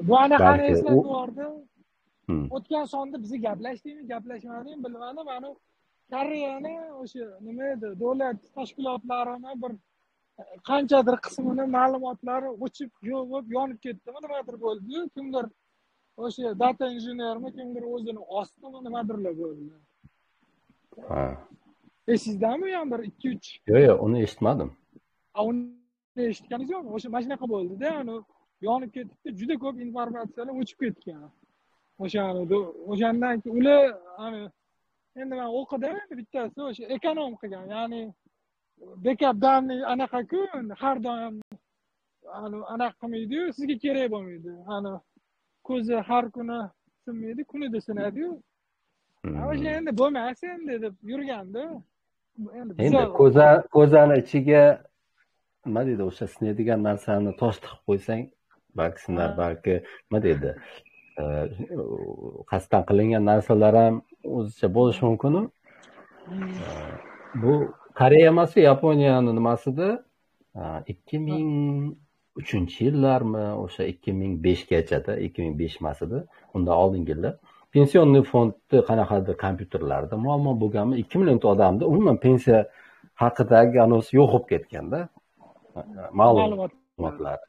Bu anaqani eslatib yubordi. O'tgan sonda bizni gaplashdingmi, gaplashmadingmi bilmadim. Mana Koreyani o'sha nima edi, davlat tashkilotlarini bir qanchadir qismini ma'lumotlari o'chib, yo'q, yonib ketdimi, nimadir bo'ldi. Kimdir o'sha data injenermi, kimdir o'zini ostimi, nimadirlar bo'ldi. Esizdami ham bir 2-3? Yo'q, uni eshitmadim. Uni eshitganingiz yo'qmi? O'sha mana shunaqa bo'ldi-da, yonib ketibdi, juda ko'p informatsiyalar o'chib ketgan. O'shandan keyin ular endi men o'qidim, bittasi o'sha ekonom qilgan, ya'ni backup данный anaqa-ku, har doim anaqa qilmaydi-yu, sizga kerak bo'lmaydi. Ko'zi har kuni sinmaydi, kunida sinadi-yu. O'sha endi bo'lmasa endi deb yurganda. Endi ko'zani ichiga nima deydi, o'sha sinadigan narsani tosh tiqib qo'ysang, balki sinar, balki nima deydi, qasddan qilingan narsalar ham o'zicha bo'lishi mumkin. Bu Koreya emas, Yaponiyani nimasida 2003-yillarmi, o'sha 2005gachada, 2005 emasida, undan oldingi yillar pensionniy fondni qanaqadir kompyuterlarda muammo bo'lganmi, 2 millionta odamda umuman pensiya haqidagi anons yo'q bo'lib ketganda, ma'lumotlar.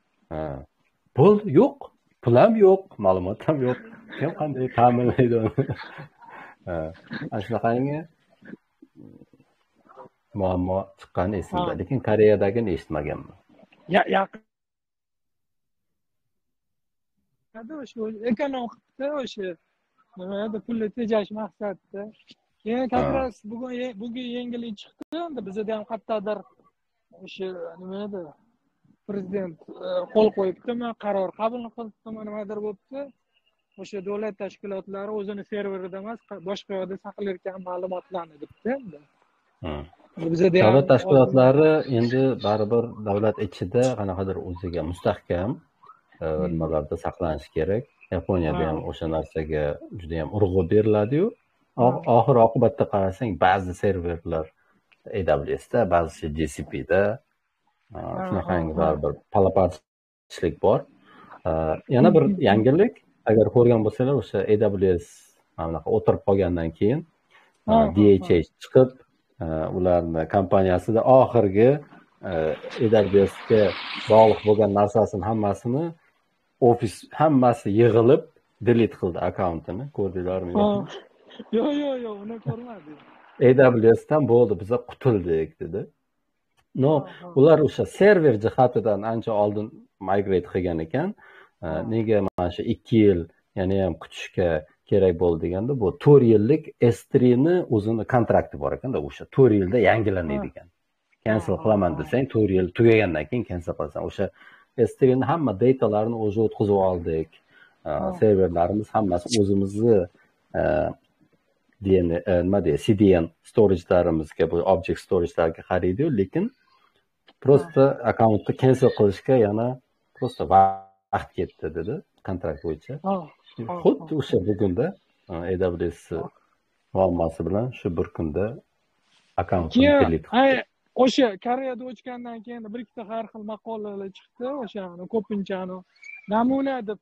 Bo'ldi, yo'q, pul ham yo'q, ma'lumot ham yo'q. Kim qanday ta'minlaydi uni? Ana shunaqangi muammo chiqqani esimda, lekin Koreyadagini eshitmaganman. O'sha ekonomikda o'sha nimada pulni tejash maqsadida. Keyin qatras bugun yangilik chiqdi. Endi bizda ham qattiqdir o'sha nima edi? Prezident qo'l qo'yibdimi, qaror qabul qilibdimi, nimadir bo'libdi. O'sha davlat tashkilotlari o'zini serverida emas, boshqa yerda saqlayotgan ma'lumotlarni debdi endi. Davlat tashkilotlari endi baribir davlat ichida qanaqadir o'ziga mustahkam nimalarda saqlanishi kerak. Yaponiyada ham o'sha narsaga juda ham urg'u beriladi-yu. Oxir oqibatda qarasang, ba'zi serverlar AWSda, ba'zisi GCPda, shunaqangi baribir palaparchilik bor. Yana bir yangilik, agar ko'rgan bo'lsanglar, o'sha AWS mana o'tirib qolgandan keyin DHH chiqib, ularni kompaniyasida oxirgi AWSga bog'liq bo'lgan narsasini hammasini ofis hammasi yig'ilib delete qildi akkauntini. Ko'rdinglarmi? Yo'q, uni ko'rmadim. AWSdan bo'ldi, biz qutuldik dedi. Ular o'sha server jihatidan ancha oldin migrate qilgan ekan. Nega mana shu 2 yil yana ham kutishga kerak bo'ldi deganda, bu 4 yillik S3 ni o'zini kontrakti bor ekanda, o'sha 4 yilda yangilanadi ekan. Cancel qilaman desang, 4 yil tugagandan keyin cancel qilasan. O'sha S3 ni hamma datalarini o'zi o'tkazib oldik. Serverlarimiz hammasi o'zimizni CDN storage'larimizga, bu object storage'larga qaraydi-yu, lekin prosta akkauntni cancel qilishga yana prosta vaqt ketdi dedi kontrakt bo'yicha. Xuddi o'sha bugunda AWS muammosi bilan shu bir kunda akkauntni delete qildi. O'sha Koreyada o'chgandan keyin bir ikkita har xil maqolalar chiqdi, o'shani ko'pincha namuna deb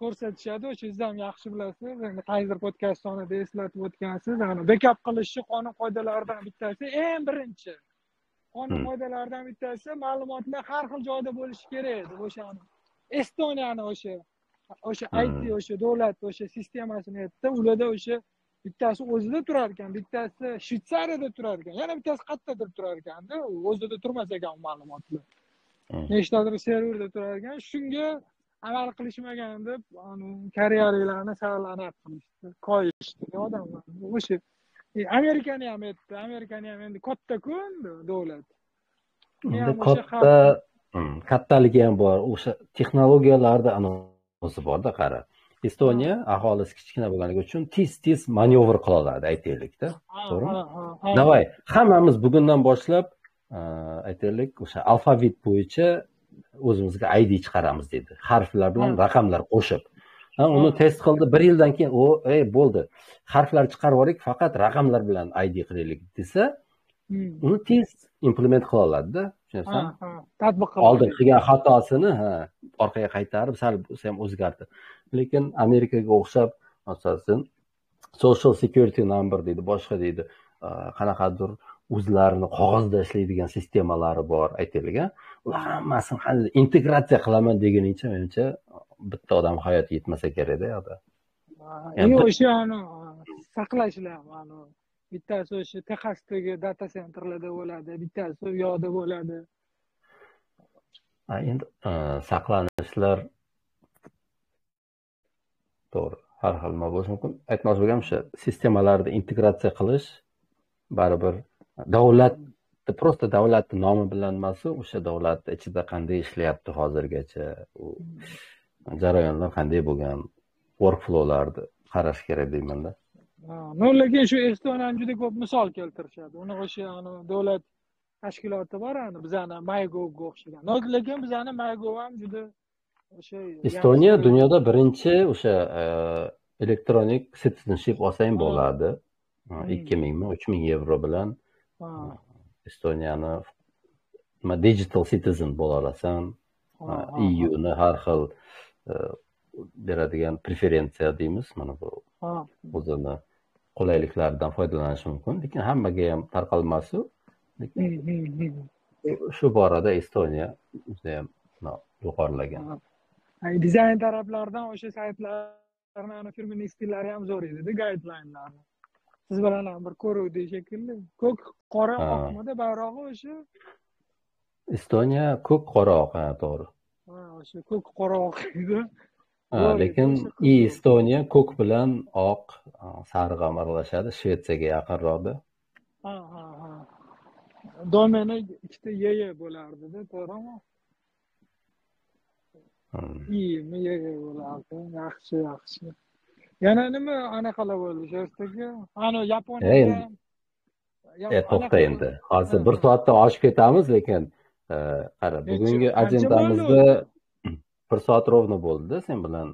ko'rsatishadi. O'shingiz ham yaxshi bilasiz. Endi qaysidir podkastlarda eslatib o'tgansiz. Backup qilishni qonun qoidalaridan bittasi, eng birinchi qonun qoidalaridan bittasi ma'lumotlar har xil joyda bo'lishi kerak edi. O'shani Estoniyani o'sha IT o'sha davlat o'sha sistemasini aytdi. Ularda o'sha bittasi o'zida turar ekan, bittasi Shvetsariyada turar ekan, yana bittasi qayerdadir turar ekanda, o'zida turmas ekan ma'lumotlar. Nechtadir serverda turar ekan, shunga amal qilishmagan deb, koreyaliklarni saralanib qilishdi, qo'yishdi odamlar. O'sha Amerikani ham aytdi, Amerikani ham endi katta-ku davlat. Kattaligi ham bor, o'sha texnologiyalarda o'zi borda qara. Estoniya aholisi kichkina bo'lganligi uchun tez manevr qila oladi, aytaylik-da. To'g'rimi? Davay, hammamiz bugundan boshlab aytaylik, o'sha alfavit bo'yicha o'zimizga ID chiqaramiz dedi. Harflar bilan raqamlar qo'shib. Uni test qildi, 1 yildan keyin bo'ldi. Harflar chiqarib oling, faqat raqamlar bilan ID qilaylik desa, uni tez implement qila oladi-da. Tushunasizmi? Tatbiq qilib. Oldin qilgan xatosini orqaga qaytarib, sal bo'lsa ham o'zgartirdi. Lekin Amerikaga o'xshab, masalan, social security number deydi, boshqa deydi, qanaqadir o'zlarini qog'ozda ishlaydigan sistemalari bor, aytaylik. Ular hammasini qanday integratsiya qilaman deganingcha, menimcha bitta odam hayot yetmasa kerak-da yo'qda. Endi o'shani saqlashlar, bittasi o'sha Texasdagi data centerlarda bo'ladi, bittasi u yoqda bo'ladi. Endi saqlanishlar to'g'ri, har xil bo'lishi mumkin. Aytmoqchi bo'lganim o'sha sistemalarni integratsiya qilish baribir prosta davlatning nomi bilan emas, o'sha davlat ichida qanday ishlayapti hozirgacha, u jarayonlar qanday bo'lgan, workflowlarni qarash kerak deyman-da. Lekin shu Estoniyadan juda ko'p misol keltirishadi. Uni o'sha davlat tashkiloti bor, bizani MyGovga o'xshagan. Lekin bizani MyGov ham juda o'sha Estoniya yaxshi dunyoda birinchi o'sha electronic citizenship olsang ha bo'ladi. hmm, 2000mi, 3000 yevro bilan ha Estoniyani digital citizen bo'la olasan. ha ha EUni har xil beradigan preferensiya deymiz. Mana bu ha o'zini qulayliklaridan foydalanish mumkin. Lekin hammaga ham tarqalmasu. Lekin shu borada Estoniya judayam yuqorilagan. dizayn taraflaridan o'sha saytlarni firmaning stillari ham zo'r edi, guideline'larni. Siz bilan ham bir ko'ruvdik shekilli. Ko'k, qora, oqmidi bayrog'i o'sha? Estoniya ko'k qora oq, to'g'ri. O'sha ko'k qora oq edi. Lekin Estoniya ko'k bilan oq, sariq ham aralashadi. Shvetsiyaga yaqinroqda. Ha. Domeni ikkita yeye bo'lardi-da, to'g'rimi? Yeye bo'lardi. Yaxshi. Yana nima anaqalar bo'ldi sherdagi? Ana Yaponiyaga to'xta endi. Hozir 1 soatdan oshib ketamiz, lekin qara, bugungi ajendamizda 1 soat rovno bo'ldi sen bilan.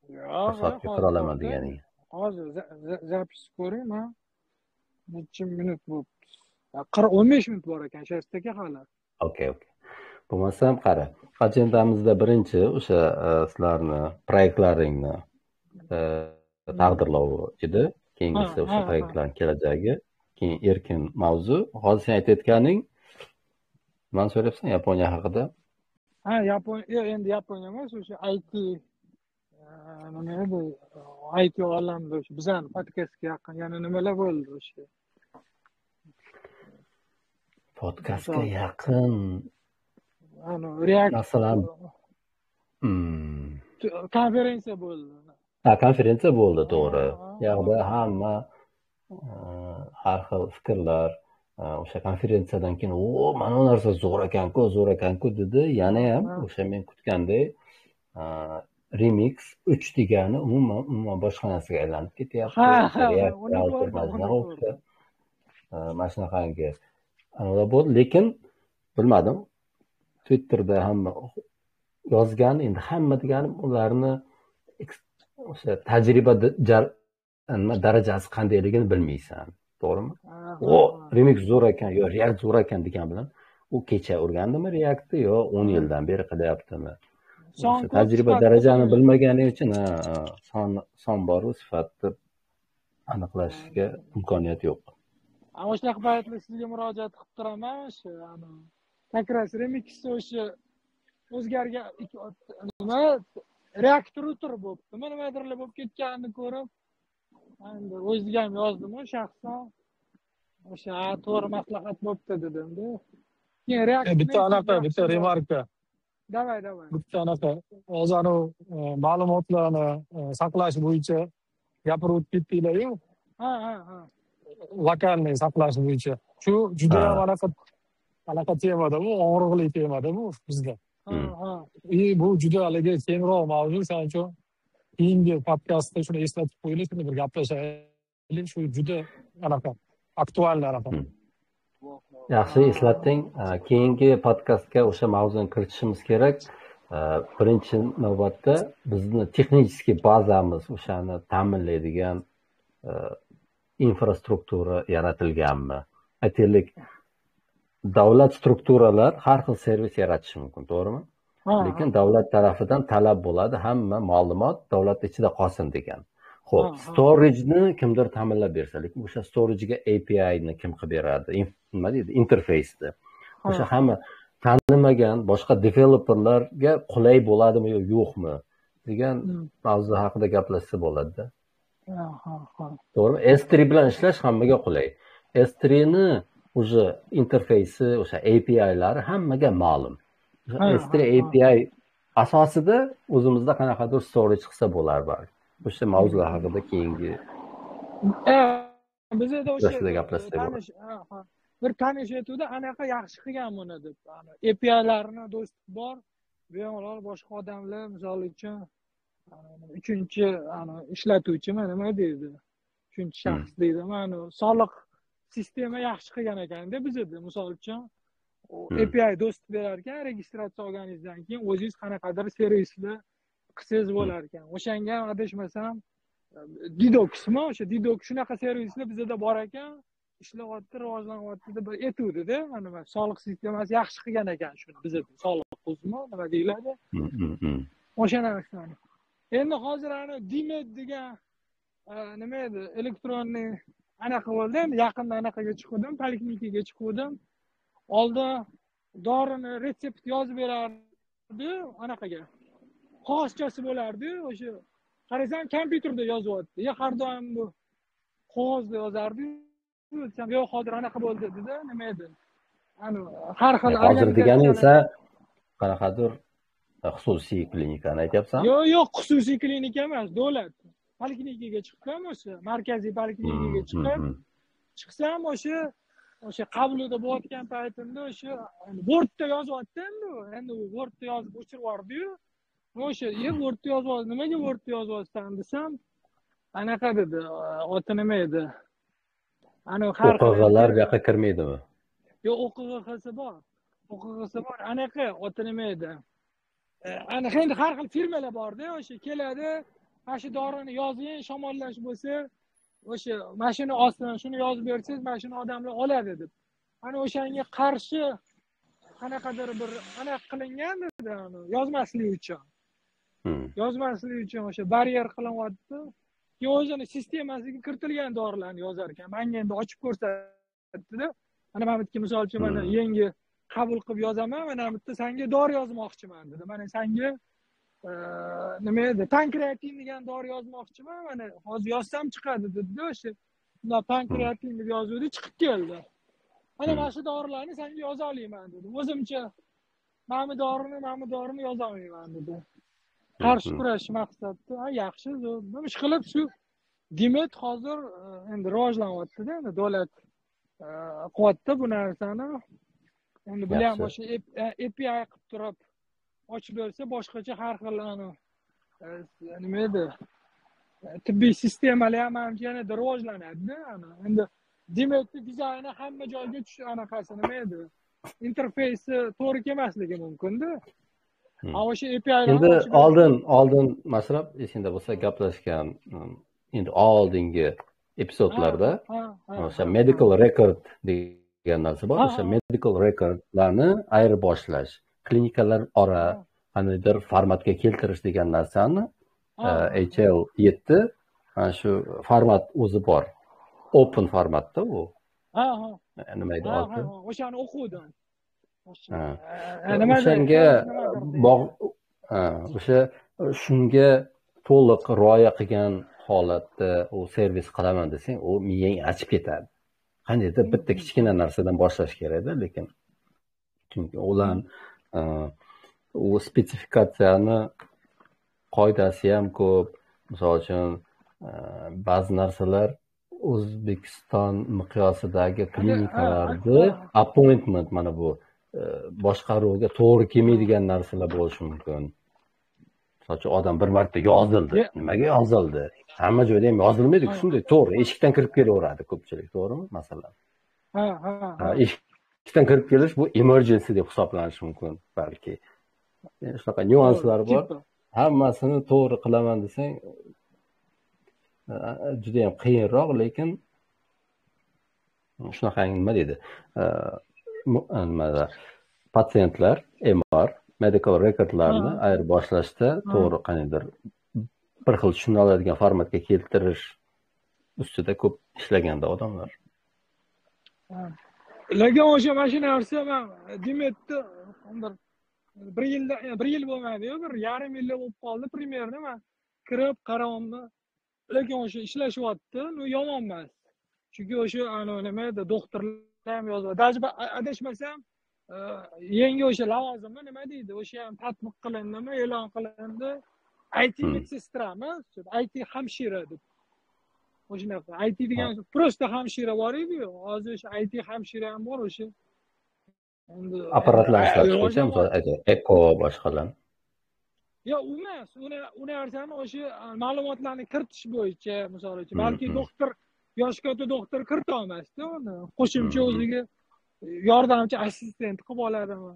1 soatga kira olaman deganing. Hozir zapis ko'ring, ha. Necha minut bo'libdi? 15 minut bor ekan sherdagi hali. Okay. Bo'lmasam qara. Ajendamizda birinchi o'sha sizlarni proyektlaringni taqdirlovi edi. Keyingisi o'sha proyektlarning kelajagi, keyin erkin mavzu. Hozir sen aytayotganing, nima so'rayapsan Yaponiya haqida? Endi Yaponiya emas, o'sha IT nima edi? IT olamida o'sha bizning podkastga yaqin yana nimalar bo'ldi o'sha? Podkastga yaqin. Masalan, konferensiya bo'ldi. Konferensiya bo'ldi, to'g'ri. Yo'qda hamma har xil fikrlar o'sha konferensiyadan keyin mana bu narsa zo'r ekan-ku dedi. Yana ham o'sha men kutganday Remix 3 degani umuman boshqa narsaga aylanib ketyapti. Mana shunaqangi anaqa bo'ldi, lekin bilmadim. Twitterda hamma yozgan, endi hamma degani ularni o'sha tajriba darajasi qandayligini bilmaysan, to'g'rimi? Remix zo'r ekan, yo React zo'r ekan degan bilan u kecha o'rgandimi Reactni yo 10 yildan beri qilyaptimi? Tajriba darajani bilmaganing uchun son bor, sifatni aniqlashga imkoniyat yo'q. O'sha paytda sizga murojaat qilib turaman, o'sha Takras Remixni o'sha o'zgargan nima reaktor o'tirib bo'libdi. Nimadirlar bo'lib ketganini ko'rib, endi o'ziga ham yozdim shaxsan. O'sha to'g'ri maslahat bo'libdi dedim-da. Keyin reaktor bitta remarka. Davay. Bitta anaqa hozir ma'lumotlarni saqlash bo'yicha gapirib o'tib ketdinglar-ku. Ha. Lokalniy saqlash bo'yicha. Shu juda ham anaqa temada bu, og'riqli temada bu bizda. Bu juda haligi kengroq mavzu, shuning uchun keyingi podkastda shuni eslatib qo'yaylik, shuni bir gaplashaylik. Shu juda anaqa aktual anaqa. Yaxshi eslatding. Keyingi podkastga o'sha mavzuni kiritishimiz kerak. Birinchi navbatda bizni texnik bazamiz o'shani ta'minlaydigan infrastruktura yaratilganmi? Aytaylik, davlat strukturalar har xil servis yaratishi mumkin, to'g'rimi? Lekin davlat tarafidan talab bo'ladi, hamma ma'lumot davlat ichida qolsin degan. Xo'p, storage'ni kimdir ta'minlab bersa, lekin o'sha storage'ga API'ni kim qilib beradi? Nima deydi? Interface'ni. O'sha hamma tanimagan boshqa developerlarga qulay bo'ladimi yo yo'qmi degan mavzu haqida gaplashsa bo'ladi-da. To'g'rimi? S3 bilan ishlash hammaga qulay. S3ni o'sha interfeysi, o'sha API'lari hammaga ma'lum. S3 API asosida o'zimizda qanaqadir storage qilsa bo'lar balki. O'sha mavzular haqida keyingi bizda o'sha gaplashsak bo'ladi. Bir tanish aytuvdi, anaqa yaxshi qilgan buni deb. API'larni do'st bor, bemalol boshqa odamlar, misol uchun uchinchi ishlatuvchimi nima deydi? Uchinchi shaxs deydi. Mana soliq sistema yaxshi qilgan ekanda bizda, misol uchun API do'st berar ekan, registratsiya olganingizdan keyin o'zingiz qanaqadir servisni qilsangiz bo'lar ekan. O'shanga ham adashmasam Didoxmi, o'sha Didox shunaqa servislar bizda bor ekan, ishlayapti, rivojlanyapti deb aytuvdi-da. Mana soliq sistemasi yaxshi qilgan ekan shuni bizda. Soliq qo'zma, nima deyiladi? O'sha narsani. Endi hozir ana Dimet degan nima edi? Elektronniy anaqa bo'ldi. Endi yaqinda anaqaga chiqdim, poliklinikaga chiqdim. Oldin dorini retsept yozib berardi, anaqaga. Qog'ozchasi bo'lardi, o'sha qarasam kompyuterda yozyapti. Har doim bu qog'ozda yozardi. Desam, yo'q, hozir anaqa bo'ldi dedi. Nima edi? Ana har xil hozir degani esa qanaqadir xususiy klinikani aytyapsan? Yo'q, xususiy klinika emas, davlat. Poliklinikaga chiqqan o'sha, markaziy poliklinikaga chiqsam o'sha qabulda bo'layotgan paytimda o'sha Wordda yozyapti endi u Wordda yozib o'chirib yubordi-yu. O'sha, Wordda yozyapti, nimaga Wordda yozyapsan desam, anaqa dedi, oti nima edi? Ana har o'qig'lar bu yoqqa kirmaydimi? Yo'q, o'qig'isi bor. O'qig'isi bor. Anaqa oti nima edi? Anaqa endi har xil firmalar bor-da, o'sha keladi, mana shu dorini yozing, shamollash bo'lsa, o'sha mashina ostidan shuni yozib bersangiz, mashina odamlar oladi deb. Ana o'shanga qarshi qanaqadir bir anaqa qilingan edi, yozmaslik uchun. Yozmaslik uchun o'sha baryer qilinyapti. Keyin o'zini sistemasiga kiritilgan dorilarni yozar ekan. Menga endi ochib ko'rsatdi-da. Mana bu yerga misol uchun mana yangi qabul qilib yozaman, mana bu yerda senga dori yozmoqchiman dedi. Mana senga nima edi? Pankreatin degan dori yozmoqchiman. Mana hozir yozsam chiqadi dedi-da o'sha. Unda pankreatin deb yozuvdi, chiqib keldi. Mana shu dorilarni senga yoza olmayman dedi. O'zimcha mana bu dorini yoza olmayman dedi. Qarshi kurash maqsadda, yaxshi, zo'r. Ish qilib shu Dimet hozir endi rivojlanyapti-da, endi davlat qilyapti bu narsani. Endi bilan o'sha API qilib turib ochib bersa, boshqacha har xil nima edi? Tibbiy sistemalar ham yanada rivojlanadi-da. Endi Dimetni dizayni hamma joyga tushish anaqasi nima edi? Interfeysi to'g'ri kelmasligi mumkin-da. O'sha API endi oldin masalan esingda bo'lsa gaplashgan endi oldingi epizodlarda o'sha medical record degan narsa bor. O'sha medical recordlarni ayirboshlash, klinikalar ora qanaqadir formatga keltirish degan narsani HL7 mana shu format o'zi bor. Open formatda u. Nima edi oti? O'shani o'qidim. Shunga to'liq rioya qilgan holatda u servis qilaman desang, u miyang achib ketadi. Qandaydir bitta kichkina narsadan boshlash kerak-da, lekin chunki ular u spetsifikatsiyani qoidasi ham ko'p. Misol uchun ba'zi narsalar O'zbekiston miqyosidagi klinikalarda appointment mana bu boshqaruvga to'g'ri kelmaydigan narsalar bo'lishi mumkin. Misol odam bir marta yozildi. Nimaga yozildi? Hamma joyda ham yozilmaydi-ku, shunday to'g'ri eshikdan kirib kelaveradi ko'pchilik, to'g'rimi? Masalan. Eshikdan kirib kelish bu emergency deb hisoblanishi mumkin balki. Shunaqa nyuanslar bor. Hammasini to'g'ri qilaman desang, juda ham qiyinroq, lekin shunaqa nima deydi? Patsientlar MR medical recordlarni ayirboshlashda to'g'ri qanaqadir bir xil tushuna oladigan formatga keltirish ustida ko'p ishlaganda odamlar. Lekin o'sha mashina narsa men Dimetni bir yil bo'lmadi-yu, bir yarim yil bo'lib qoldi примерно men kirib qaramni. Lekin o'sha ishlashyapti, yomon emas. Chunki o'sha nima edi, doktorlar ham yozadi. Даже adashmasam yangi o'sha lavozimni nima deydi? O'sha ham tatbiq qilindimi, e'lon qilindi. IT medsestrami, IT hamshira deb. O'shanaqa IT degan просто hamshira bor edi-yu. Hozir o'sha IT hamshira ham bor o'sha. Endi apparatlarni ishlatish uchun Echo boshqalar. Yo, emas, u narsani o'sha ma'lumotlarni kiritish bo'yicha, misol uchun, balki doktor yosh katta doktor kirita olmasdi uni. Qo'shimcha o'ziga yordamchi assistent qilib oladimi.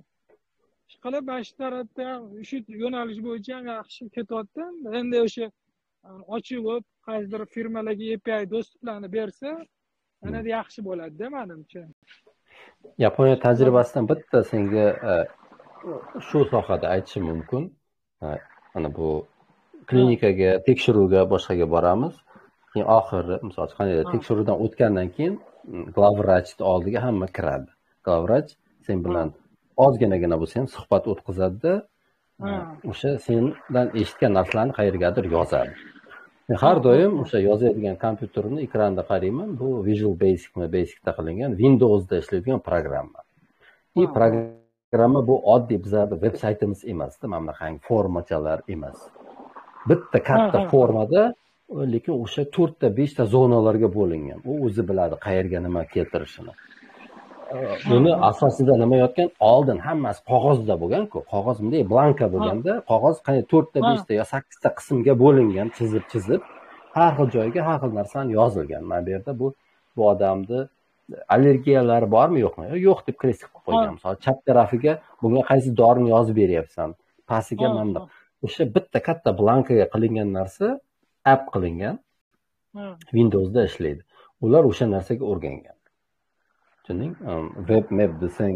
Ishqilib mana shu tarafda ham shu yo'nalish bo'yicha ham yaxshi ketyapti. Endi o'sha ochilib qaysidir firmalarga API dostuplarni bersa, yanada yaxshi bo'ladi-da menimcha. Yaponiya tajribasidan bitta senga shu sohada aytishim mumkin. Mana bu klinikaga, tekshiruvga, boshqaga boramiz. Keyin oxiri, misol uchun qanday tekshiruvdan o'tgandan keyin glavvrachni oldiga hamma kiradi. Glavvrach sen bilan ozginagina bo'lsa ham suhbat o'tkazadi-da, o'sha sendan eshitgan narsalarni qayergadir yozadi. Men har doim o'sha yozadigan kompyuterni ekranda qarayman. Bu Visual Basic'da qilingan Windows'da ishlaydigan programma. Programma bu oddiy bizning veb-saytimiz emas-da, mana bunaqangi formachalar emas. Bitta katta formada, lekin o'sha 4 ta 5 ta zonalarga bo'lingan. U o'zi biladi qayerga nima keltirishini. Buni asosida nima yotgan? Oldin hammasi qog'ozda bo'lgan-ku. Qog'oz bunday blanka bo'lganda, qog'oz qanday 4 ta 5 ta yo 8 ta qismga bo'lingan, chizib, har xil joyga har xil narsani yozilgan. Mana bu yerda bu odamni allergiyalari bormi yo'qmi? Yo'q deb krest qilib qo'ygan. Misol chap tarafiga bunga qaysi dorini yozib beryapsan, pastiga mana o'sha bitta katta blankaga qilingan narsa app qilingan. Windows'da ishlaydi. Ular o'sha narsaga o'rgangan. Tushunding? Web map desang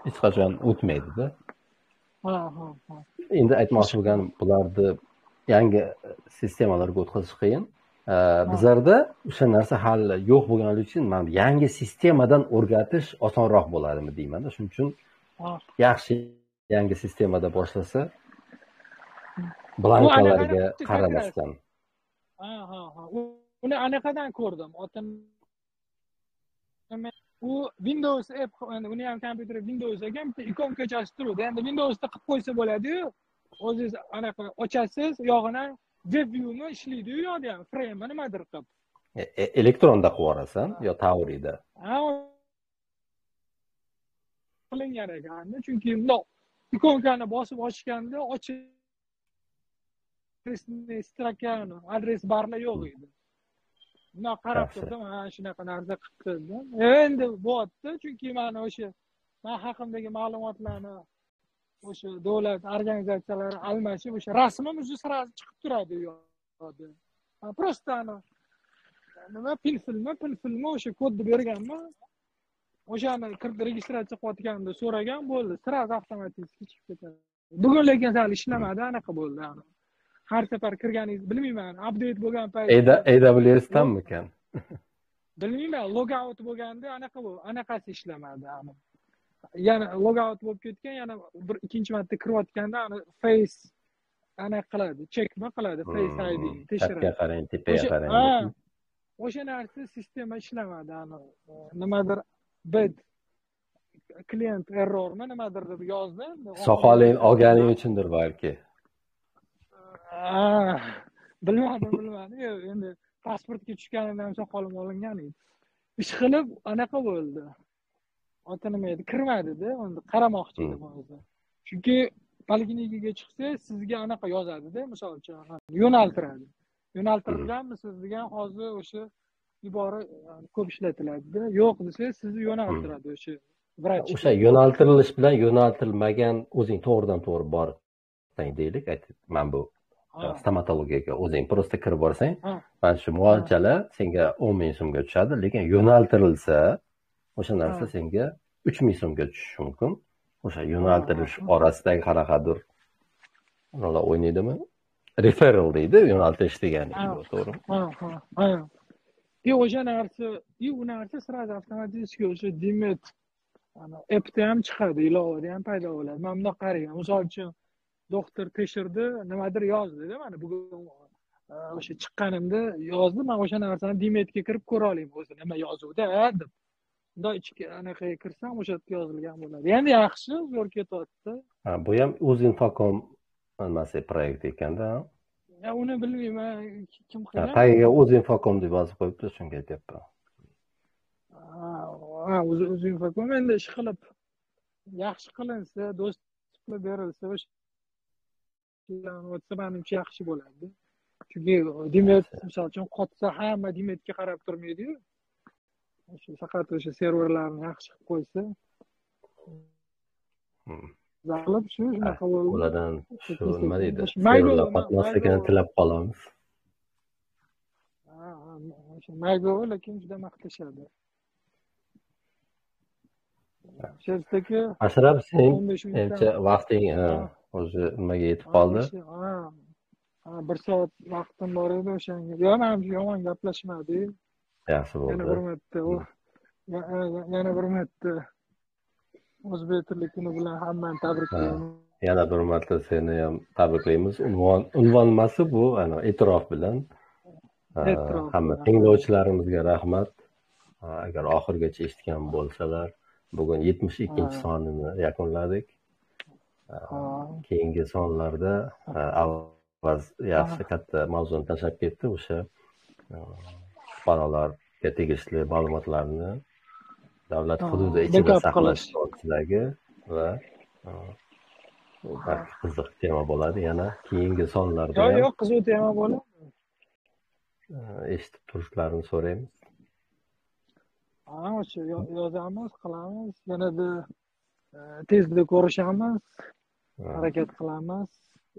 hech qachon o'tmaydi-da. Endi aytmoqchi bo'lganim, bularni yangi sistemalarga o'tkazish qiyin. Bizlarda o'sha narsa hali yo'q bo'lganligi uchun men yangi sistemadan o'rgatish osonroq bo'ladimi deyman-da. Shuning uchun yaxshi yangi sistemada boshlasa blankalarga qaramasdan. Uni anaqadan ko'rdim. U Windows app, uni ham kompyuter Windows ekan, bitta ikonkacha turadi. Endi Windowsda qilib qo'ysa bo'ladi-yu. O'zingiz anaqa ochasiz, yog'ini web view-ni ishlaydi-yu, yo'qda ham frame nimadir qilib. Elektronda qilib yuborasan yo tavrida? Qilingan ekan. Chunki bundoq ikonkani bosib ochganda adres barlar yo'q edi. Buni qarab turdim, shunaqa narsa qildim. Endi bo'pti, chunki men haqimdagi ma'lumotlarni o'sha davlat organizatsiyalari almashib, o'sha rasmim o'zi sirasi chiqib turadi yo'qda. Просто nima pinfilmi o'sha kodni berganman. O'shani kirib registratsiya qilayotganimda so'ragan bo'ldi. Sirasi avtomatik chiqib ketadi. Bugun lekin sal ishlamadi, anaqa bo'ldi. Har safar kirganingiz bilmayman, update bo'lgan payt AWS tanmikan? Bilmayman, logout bo'lganda anaqasi ishlamadi. Yana logout bo'lib ketgan, yana bir ikkinchi marta kirayotganda face anaqa qiladi, checkma qiladi, face ID tekshiradi. Chapga qarang, tepaga qarang. O'sha narsa sistema ishlamadi. Nimadir bad klient errormi nimadir deb yozdi. Soqoling olganing uchundir balki. Bilmadim. Endi pasportga tushganimdan soqolim olingan edi. Ish qilib anaqa bo'ldi. Ota nima edi? Kirmadi-da, unda qaramoqchi edim o'zi. Chunki poliklinikaga chiqsa, sizga anaqa yozadi-da, misol uchun yo'naltiradi. Yo'naltirilganmisiz degan hozir o'sha ibora ko'p ishlatiladi-da. Yo'q desa, sizni yo'naltiradi o'sha vrach. O'sha yo'naltirilish bilan yo'naltirilmagan o'zing to'g'ridan-to'g'ri borsang deylik, men bu stomatologiyaga o'zing prosta kirib borsang, mana shu muolajalar senga 10 ming so'mga tushadi, lekin yo'naltirilsa, o'sha narsa senga 3 ming so'mga tushishi mumkin. O'sha yo'naltirish orasidagi qanaqadir ular o'ynaydimi? Referral deydi, yo'naltirish degani, to'g'rimi? O'sha narsa sirasi avtomatik o'sha Dimet appda ham chiqadi, ilovada ham paydo bo'ladi. Men bundoq qaragan. Misol uchun doktor tekshirdi, nimadir yozdi-da, mana bugun o'sha chiqqanimda yozdi. Men o'sha narsani Dimetga kirib ko'ra olaman, o'zi nima yozuvda deb. Unda ichki anaqaga kirsam, o'sha yerda yozilgan bo'ladi. Endi yaxshi, zo'r ketyapti. Bu ham Uzinfocom nimasi proyekt ekanda. Uni bilmayman, kim qilgan. Tagiga Uzinfocom deb yozib qo'yibdi, shunga aytyapman. Uzinfocom endi ish qilib yaxshi qilinsa, do'stlik berilsa, o'sha menimcha yaxshi bo'ladi. Chunki Dimet misol uchun qotsa hamma Dimetga qarab turmaydi-yu. Faqat o'sha serverlarni yaxshi qilib qo'ysa, Zalib shunaqa bo'ldi. ulardan shu nima deydi, Maygo, serverlar qatnashligini tilab qolamiz. Maygo lekin juda maqtashadi. Sherzaka Ashraf, sen 15 minutdan ancha vaqting o'zi nimaga yetib qoldi? Bir soat vaqtim bor edi o'shanga. Yo'q, menimcha yomon gaplashmadik. Yaxshi Yana bir bo'ldi. marta yana bir marta o'zbek tili kuni bilan hammani tabriklayman. Yana bir marta seni ham tabriklaymiz. Unvonmasi bu e'tirof bilan. E'tirof. Hamma tinglovchilarimizga rahmat. Agar oxirigacha eshitgan bo'lsalar, bugun 72 sonini yakunladik. Keyingi sonlarda avval yaxshi katta mavzuni tashlab ketdi. O'sha fuqarolarga tegishli ma'lumotlarni davlat hududi ichida saqlash to'g'risidagi va qiziq tema bo'ladi. Yana keyingi sonlarda Yo'q, qiziq tema bo'ladi. Eshitib turishlarini so'raymiz. O'sha yozamiz, qilamiz, yanada tezda ko'rishamiz, harakat qilamiz.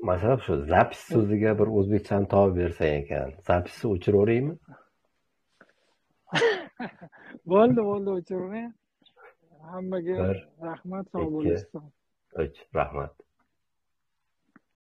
Masalan, shu zapis so'ziga bir o'zbekchani topib bersang ekan, zapisni o'chiraveraymi? Bo'ldi, o'chiravering. Hammaga rahmat, sog' bo'lishsin. Rahmat.